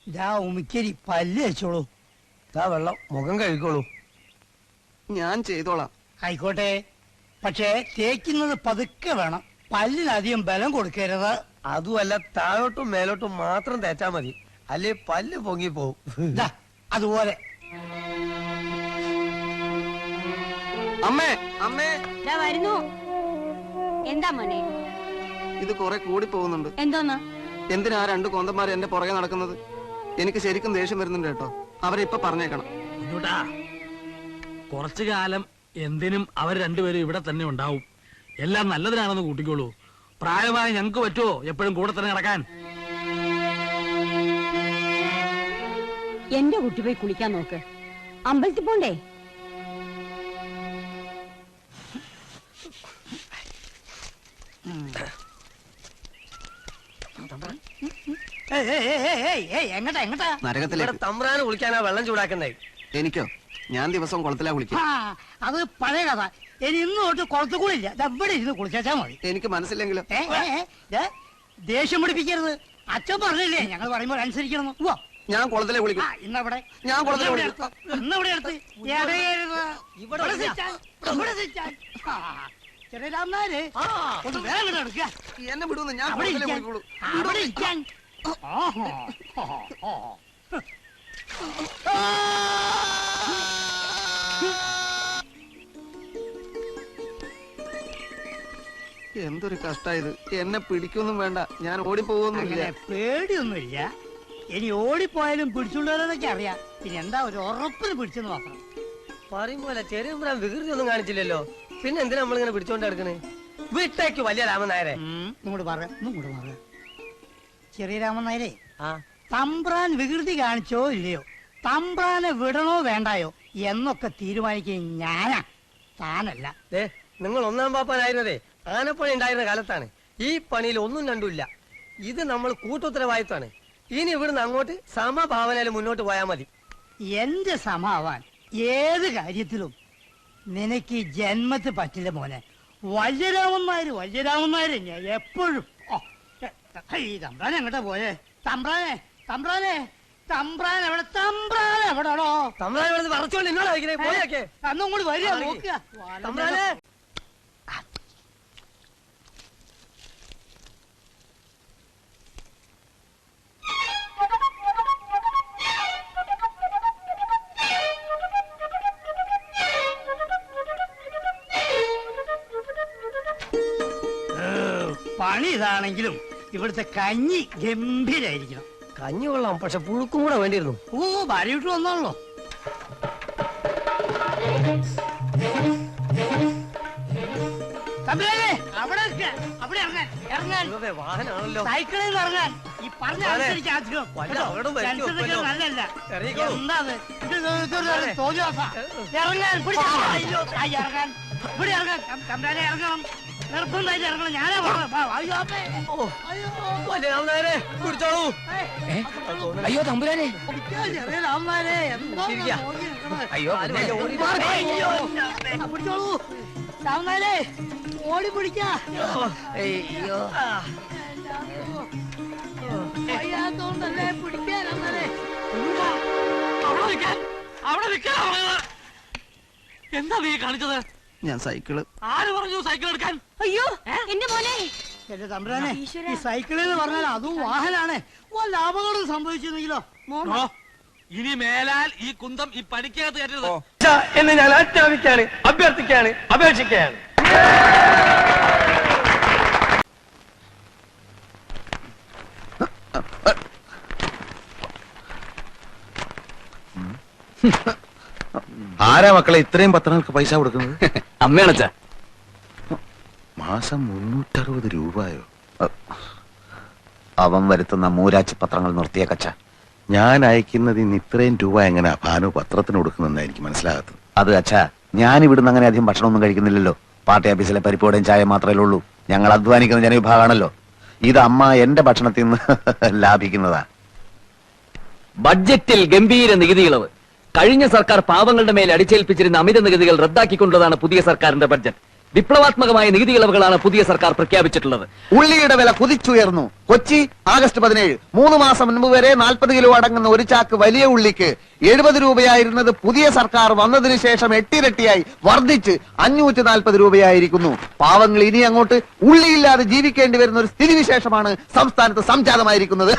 ഇതാ ഉമിക്കരി, പല്ല് വെച്ചോളൂ. ഇതാ വെള്ളം, മുഖം കഴിക്കോളൂ. ഞാൻ ചെയ്തോളാം. ആയിക്കോട്ടെ, പക്ഷേ തേക്കുന്നത് പതുക്കെ വേണം. പല്ലിനധികം ബലം കൊടുക്കരുത്. അതുമല്ല, താഴോട്ടും മേലോട്ടും മാത്രം തേച്ചാ മതി, അല്ലേ പല്ല് പൊങ്ങി പോവും. അതുപോലെ. അമ്മേ, അമ്മേ, വരുന്നു. എന്താ മോനെ? ഇത് കുറെ കൂടി പോകുന്നുണ്ട്. എന്തോന്ന്? എന്തിനാ 2 കോന്തന്മാർ എന്റെ പുറകെ നടക്കുന്നത്? എനിക്ക് ശരിക്കും ദേഷ്യം വരുന്നുണ്ട് കേട്ടോ. അവരെ ഇപ്പൊ പറഞ്ഞേക്കണം. കുറച്ചു കാലം എന്തിനും അവർ രണ്ടുപേരും ഇവിടെ തന്നെ ഉണ്ടാവും. എല്ലാം നല്ലതിനാണെന്ന് കൂട്ടിക്കോളൂ. പ്രായമായി ഞങ്ങൾക്ക് പറ്റുമോ എപ്പോഴും കൂടെ തന്നെ നടക്കാൻ? എന്റെ കുട്ടി പോയി കുളിക്കാൻ നോക്ക്. അമ്പലത്തിൽ പോണ്ടേ? നരകത്തിലേക്ക്. തമ്പ്രാനെ കുളിക്കാനാ വെള്ളം ചൂടാക്കുന്നേ. എനിക്കോ? ഞാൻ ദിവസം കുളത്തിലാ കുളിക്കുക. അത് പഴയ കഥ. ഇനി ഇന്ന് തൊട്ട് കുളത്തിൽ കൂടില്ല. ഇവിടെ ഇരുന്ന് കുളിച്ചാ മതി. എനിക്ക് മനസ്സിലെങ്കിലും ദേഷ്യം പിടിപ്പിക്കരുത്. അച്ഛൻ പറഞ്ഞില്ലേ ഞങ്ങൾ പറയുമ്പോൾ അനുസരിക്കണം. ഞാൻ കുളത്തിലെ കുളിക്കും. ഇന്നവിടെ ഞാൻ കുളത്തിലെ കുളിക്കും. ഇന്നവിടെ അടുത്ത് ചെറിയ രാമനാര് ഒന്ന് വേഗം എടുക്കുക. എന്നെ വിടുന്നു. ഞാൻ അവിടെ കുളത്തിലെ ഇരിക്കാൻ. കുളിക്കുള്ളൂ. അവിടെ ഇരിക്കാൻ. എന്തൊരു കഷ്ടായത്. എന്നെ പിടിക്കൊന്നും വേണ്ട, ഞാൻ ഓടിപ്പോകൊന്നുമില്ല. പേടിയൊന്നുമില്ല. ഇനി ഓടിപ്പോയാലും പിടിച്ചുകൊണ്ടുവരാനൊക്കെ അറിയാം. പിന്നെ എന്താ ഒരു ഉറപ്പിന് പിടിച്ചെന്ന് മാത്രം. പറയുമ്പോലെ ചെറിയ വികൃതി ഒന്നും കാണിച്ചില്ലല്ലോ. പിന്നെ എന്തിനാ നമ്മളിങ്ങനെ പിടിച്ചോണ്ട് നടക്കണേ? വീട്ടേക്ക് വലിയ രാമനായരെ ഇങ്ങോട്ട് പറയാം. ചെറിയ രാമനായരെ, തമ്പ്രാൻ വികൃതി കാണിച്ചോ ഇല്ലയോ, തമ്പ്രാനെ വിടണോ വേണ്ടായോ എന്നൊക്കെ തീരുമാനിക്കുകയും ഞാനാ, താനല്ല. നിങ്ങൾ 1-ാം പാപ്പാനായിരുന്നതേ ആനപ്പണി ഉണ്ടായിരുന്ന കാലത്താണ്. ഈ പണിയിൽ ഒന്നും രണ്ടുമില്ല. ഇത് നമ്മൾ കൂട്ടുത്തരവാദിത്വമാണ്. ഇനി ഇവിടുന്ന് അങ്ങോട്ട് സമഭാവനയിൽ മുന്നോട്ട് പോയാൽ മതി. എന്റെ സമാവാൻ ഏത് കാര്യത്തിലും നിനക്ക് ഈ ജന്മത്തിൽ പറ്റില്ല മോനെ. വല്യരാമന്മാര് ഞാൻ എപ്പോഴും. ഈ തമ്പ്രാൻ എങ്ങോട്ടാ പോയേ? തമ്പ്രാനെ തമ്പ്രാനെ തമ്പ്രാൻ എവിടെ? തമ്പ്രാൻ എവിടെയാണോ? തമ്പ്രാൻ ഇവിടെ പറച്ചോണ്ട് നിന്നോടാ പോയൊക്കെ. അന്നും കൂടി വരിക നോക്കുക. തമ്പ്രാനെ പണി ഇതാണെങ്കിലും ഇവിടുത്തെ കഞ്ഞി ഗംഭീരായിരിക്കണം. കഞ്ഞി കൊള്ളാം, പക്ഷെ പുഴുക്കും കൂടെ വേണ്ടിയിരുന്നു. ഭാര്യ വീട്ടിൽ വന്നാണല്ലോ. അവിടെ ഇറങ്ങാൻ സൈക്കിളിൽ നിന്ന് ഇറങ്ങാൻ. ഈ പറഞ്ഞ അനുസരിച്ച് അധികം നല്ലല്ല. എന്താ തോന്നിവാസാ? ഇറങ്ങാൻ ഇറങ്ങാൻ ഇവിടെ ഇറങ്ങാൻ. തമ്പ്രാനെ ഇറങ്ങണം, നിർബന്ധമായിട്ട് ഇറങ്ങണം. ഞാനാ കുടിച്ചോളൂ. അയ്യോ തമ്പുരാനെ, ചെറിയ രാമന്മാരെ അയ്യോ പിടിച്ചോളൂ. രാമന്മാരെ ഓടി പിടിക്കാ. അയ്യാത്തോണ്ടല്ലേ പിടിക്കാൻ. എന്താ നീ കാണിച്ചത്? ഞാൻ സൈക്കിള്. ആര് പറഞ്ഞു സൈക്കിൾ എടുക്കാൻ? അയ്യോ എന്റെ മോനെ. എന്റെ തമ്പ്രാനെ, ഈ സൈക്കിളിൽ എന്ന് പറഞ്ഞാൽ അതും വാഹനാണ്. വല്ല അപകടം സംഭവിച്ചിരുന്നെങ്കിലോ? ഇനി മേലാൽ ഈ കുന്തം ഈ പടിക്കകത്ത് കയറ്റരുത് എന്ന് ഞാൻ ആജ്ഞാപിക്കാണ്, അഭ്യർത്ഥിക്കാണ്, അപേക്ഷിക്കുകയാണ്. ആരാ മക്കളെ ഇത്രയും പത്രങ്ങൾക്ക് പൈസ കൊടുക്കുന്നത്? അമ്മയാണച്ചാ. മാസം 360 രൂപയോ? അവൻ വരുത്തുന്ന മൂരാച്ചി പത്രങ്ങൾ നിർത്തിയ കച്ച. ഞാൻ അയക്കുന്നത് ഇന്ന് ഇത്രയും രൂപ എങ്ങനെ ഭാനു പത്രത്തിന് കൊടുക്കുന്നെന്ന് എനിക്ക് മനസ്സിലാകത്തത്. അത് അച്ഛാ, ഞാൻ ഇവിടുന്ന് അങ്ങനെ അധികം ഭക്ഷണമൊന്നും കഴിക്കുന്നില്ലല്ലോ. പാർട്ടി ഓഫീസിലെ പരിപ്പോടെയും ചായ മാത്രമേ ഉള്ളൂ. ഞങ്ങൾ അധ്വാനിക്കുന്ന ജനവിഭാഗമാണല്ലോ. ഇത് അമ്മ എന്റെ ഭക്ഷണത്തിൽ നിന്ന് ലാഭിക്കുന്നതാ. ബഡ്ജറ്റിൽ ഗംഭീര നികുതി ഇളവ്. കഴിഞ്ഞ സർക്കാർ പാവങ്ങളുടെ മേൽ അടിച്ചേൽപ്പിച്ചിരുന്ന അമിത നികുതികൾ റദ്ദാക്കിക്കൊണ്ടതാണ് പുതിയ സർക്കാരിന്റെ ബഡ്ജറ്റ്. വിപ്ലവാത്മകമായ നികുതി ഇളവുകളാണ് പുതിയ സർക്കാർ പ്രഖ്യാപിച്ചിട്ടുള്ളത്. ഉള്ളിയുടെ വില കുതിച്ചുയർന്നു. കൊച്ചി ആഗസ്റ്റ് 17. 3 മാസം മുൻപ് വരെ 40 കിലോ അടങ്ങുന്ന ഒരു ചാക്ക് വലിയ ഉള്ളിക്ക് 70 രൂപയായിരുന്നത് പുതിയ സർക്കാർ വന്നതിന് ശേഷം 8 ഇരട്ടിയായി വർദ്ധിച്ച് 540 രൂപയായിരിക്കുന്നു. പാവങ്ങൾ ഇനി അങ്ങോട്ട് ഉള്ളിയില്ലാതെ ജീവിക്കേണ്ടി വരുന്ന ഒരു സ്ഥിതിവിശേഷമാണ് സംസ്ഥാനത്ത് സംജാതമായിരിക്കുന്നത്.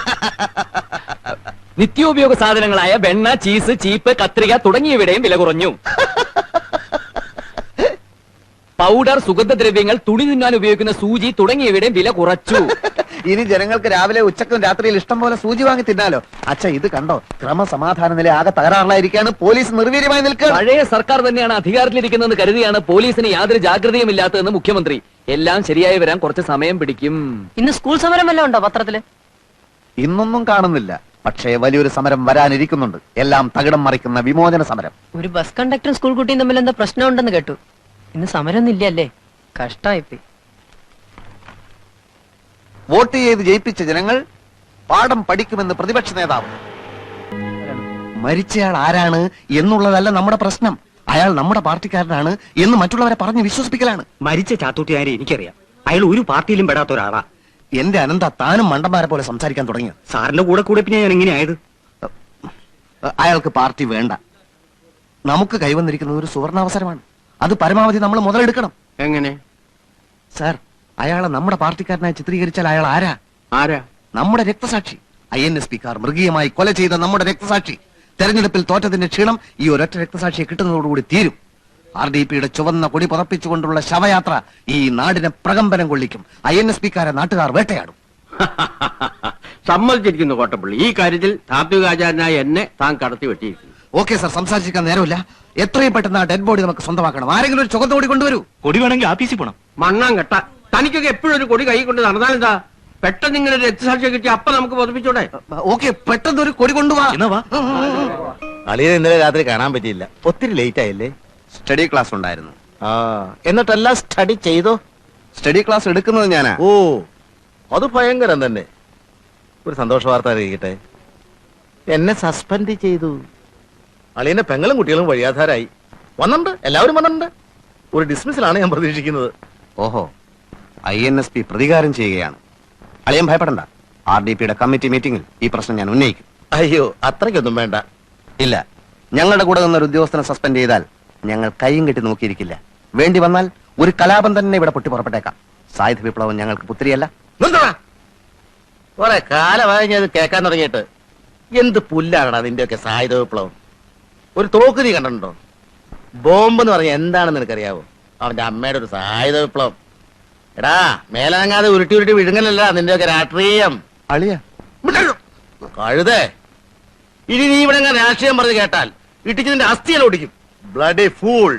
നിത്യോപയോഗ സാധനങ്ങളായ വെണ്ണ, ചീസ്, ചീപ്പ്, കത്രിക തുടങ്ങിയവയുടെയും വില കുറഞ്ഞു. പൗഡർ, സുഗന്ധദ്രവ്യങ്ങൾ, തുണി തിന്നാൻ ഉപയോഗിക്കുന്ന സൂചി തുടങ്ങിയവയുടെയും വില കുറച്ചു. ഇനി ജനങ്ങൾക്ക് രാവിലെ ഉച്ചക്കും രാത്രിയിൽ ഇഷ്ടം പോലെ സൂചി വാങ്ങി തിന്നാലോ. അച്ഛാ, ഇത് കണ്ടോ? ക്രമസമാധാന നില ആകെ തകരാറിലായിരിക്കാണ്. പോലീസ് നിർവീര്യമായി നിൽക്കുക. പഴയ സർക്കാർ തന്നെയാണ് അധികാരത്തിലിരിക്കുന്നതെന്ന് കരുതിയാണ് പോലീസിന് യാതൊരു ജാഗ്രതയും ഇല്ലാത്തതെന്ന് മുഖ്യമന്ത്രി. എല്ലാം ശരിയായി വരാൻ കുറച്ച് സമയം പിടിക്കും. ഇന്ന് സ്കൂൾ സമരം വല്ലതും ഉണ്ടോ പത്രത്തില്? ഇന്നൊന്നും കാണുന്നില്ല. പക്ഷേ വലിയൊരു സമരം വരാനിരിക്കുന്നുണ്ട്. എല്ലാം തകിടം മറിക്കുന്ന വിമോചന സമരം. ഒരു ബസ് കണ്ടക്ടറും സ്കൂൾ കുട്ടിയും തമ്മിൽ എന്താ പ്രശ്നം ഉണ്ടെന്ന് കേട്ടു. ഇന്ന് സമരം ഇല്ലല്ലേ? കഷ്ടായിപ്പോയി. വോട്ട് ചെയ്ത് ജയിപ്പിച്ച ജനങ്ങൾ പാഠം പഠിക്കുമെന്ന് പ്രതിപക്ഷ നേതാവ്. മരിച്ചയാൾ ആരാണ് എന്നുള്ളതല്ല നമ്മുടെ പ്രശ്നം. അയാൾ നമ്മുടെ പാർട്ടിക്കാരനാണ് എന്ന് മറ്റുള്ളവരെ പറഞ്ഞ് വിശ്വസിപ്പിക്കലാണ്. മരിച്ച ചാത്തൂട്ടിയാരെ എനിക്കറിയാം. അയാൾ ഒരു പാർട്ടിയിലും പെടാത്ത ഒരാളാ. എന്റെ അനന്ത, താനും മണ്ടന്മാരെ പോലെ സംസാരിക്കാൻ തുടങ്ങി. സാറിന്റെ കൂടെ കൂടെ പിന്നെ ഞാൻ എങ്ങനെ ആയത്? അയാൾക്ക് പാർട്ടി വേണ്ട. നമുക്ക് കൈവന്നിരിക്കുന്നത് ഒരു സുവർണാവസരമാണ്. അത് പരമാവധി നമ്മൾ മുതലെടുക്കണം. എങ്ങനെ? സാർ, അയാളെ നമ്മുടെ പാർട്ടിക്കാരനായി ചിത്രീകരിച്ചാൽ അയാൾ ആരാ? ആരാ? നമ്മുടെ രക്തസാക്ഷി. INSP കാർ മൃഗീയമായി കൊല ചെയ്ത നമ്മുടെ രക്തസാക്ഷി. തെരഞ്ഞെടുപ്പിൽ തോറ്റതിന്റെ ക്ഷീണം ഈ ഒരൊറ്റ രക്തസാക്ഷിയെ കിട്ടുന്നതോടുകൂടി തീരും. RDPയുടെ ചുവന്ന കൊടി പുറപ്പിച്ചുകൊണ്ടുള്ള ശവയാത്ര ഈ നാടിനെ പ്രകമ്പനം കൊള്ളിക്കും. INSP കാരെ നാട്ടുകാർ വേട്ടയാടും. സമ്മതിച്ചിരിക്കുന്നു കോട്ടപ്പള്ളി. ഈ കാര്യത്തിൽ താത്വികാചാരനായ എന്നെ താൻ കടത്തി വെട്ടിയിരിക്കുന്നു. ഓക്കെ സാർ, സംസാരിക്കാൻ നേരമില്ല. എത്രയും പെട്ടെന്ന് ആ ഡെഡ് ബോഡി നമുക്ക് സ്വന്തമാക്കണം. ആരെങ്കിലും ഒരു ചുവന്ന കൊടി കൊണ്ടുവരൂ. കൊടി വേണമെങ്കിൽ ആഫീസിൽ പോണം. മണ്ണാൻ കെട്ട, തനിക്കൊക്കെ എപ്പോഴും ഒരു കൊടി കൈ കൊണ്ട് നടന്നാലെന്താ? പെട്ടെന്ന് ഇങ്ങനെ ഒരു രക്തസാക്ഷിയെ കിട്ടി അപ്പൊ നമുക്ക് പതിപ്പിച്ചോടെ. ഓക്കെ, പെട്ടെന്ന് ഒരു കൊടി കൊണ്ടുപോവാ. അളിയെ ഇന്നലെ രാത്രി കാണാൻ പറ്റിയില്ല. ഒത്തിരി ലേറ്റ് ആയില്ലേ? സ്റ്റഡി ക്ലാസ് ഉണ്ടായിരുന്നു. എന്നിട്ടെല്ലാം സ്റ്റഡി ചെയ്തോ? സ്റ്റഡി ക്ലാസ് എടുക്കുന്നത് ഞാനാ. ഓ, അത് ഭയങ്കരം തന്നെ. ഒരു സന്തോഷ വാർത്ത അറിയിക്കട്ടെ. എന്നെ സസ്പെൻഡ് ചെയ്തു. അളിയന്റെ പെങ്ങളും കുട്ടികളും വഴിയാധാരായി. വന്നിട്ടുണ്ട്, എല്ലാവരും വന്നിട്ടുണ്ട്. ഒരു ഡിസ്മിസിലാണ് ഞാൻ പ്രതീക്ഷിക്കുന്നത്. ഓഹോ, INSP പ്രതികാരം ചെയ്യുകയാണ്. അളിയൻ ഭയപ്പെടണ്ട. RDPയുടെ കമ്മിറ്റി മീറ്റിംഗിൽ ഈ പ്രശ്നം ഞാൻ ഉന്നയിക്കും. അയ്യോ, അത്രയ്ക്കൊന്നും വേണ്ട. ഇല്ല, ഞങ്ങളുടെ കൂടെ നിന്നൊരു ഉദ്യോഗസ്ഥനെ സസ്പെൻഡ് ചെയ്താൽ ഞങ്ങൾ കൈയും കെട്ടി നോക്കിയിരിക്കില്ല. വേണ്ടി വന്നാൽ ഒരു കലാപം തന്നെ ഇവിടെ പൊട്ടി പുറപ്പെട്ടേക്കാം. സായുധ വിപ്ലവം ഞങ്ങൾക്ക് പുത്രിയല്ല. കുറെ കാലമായി ഞാൻ ഇത് കേൾക്കാൻ തുടങ്ങിയിട്ട്. എന്ത് പുല്ലാണടാ നിന്റെയൊക്കെ സായുധ വിപ്ലവം? ഒരു തോക്ക് നീ കണ്ടിട്ടുണ്ടോ? ബോംബ് എന്ന് പറഞ്ഞാൽ എന്താണെന്ന് നിനക്കറിയാവോ? അവന്റെ അമ്മയുടെ ഒരു സായുധ വിപ്ലവം. എടാ, മേലനങ്ങാതെ ഉരുട്ടി ഉരുട്ടി വിഴുങ്ങലല്ല നിന്റെയൊക്കെ രാഷ്ട്രീയം. അളിയ കഴുതേ, ഇനി നീ ഇവിടെ രാഷ്ട്രീയം പറഞ്ഞ് കേട്ടാൽ ഇട്ടിച്ച് നിന്റെ അസ്ഥിയെല്ലാം ഓടിക്കും. Bloody fool.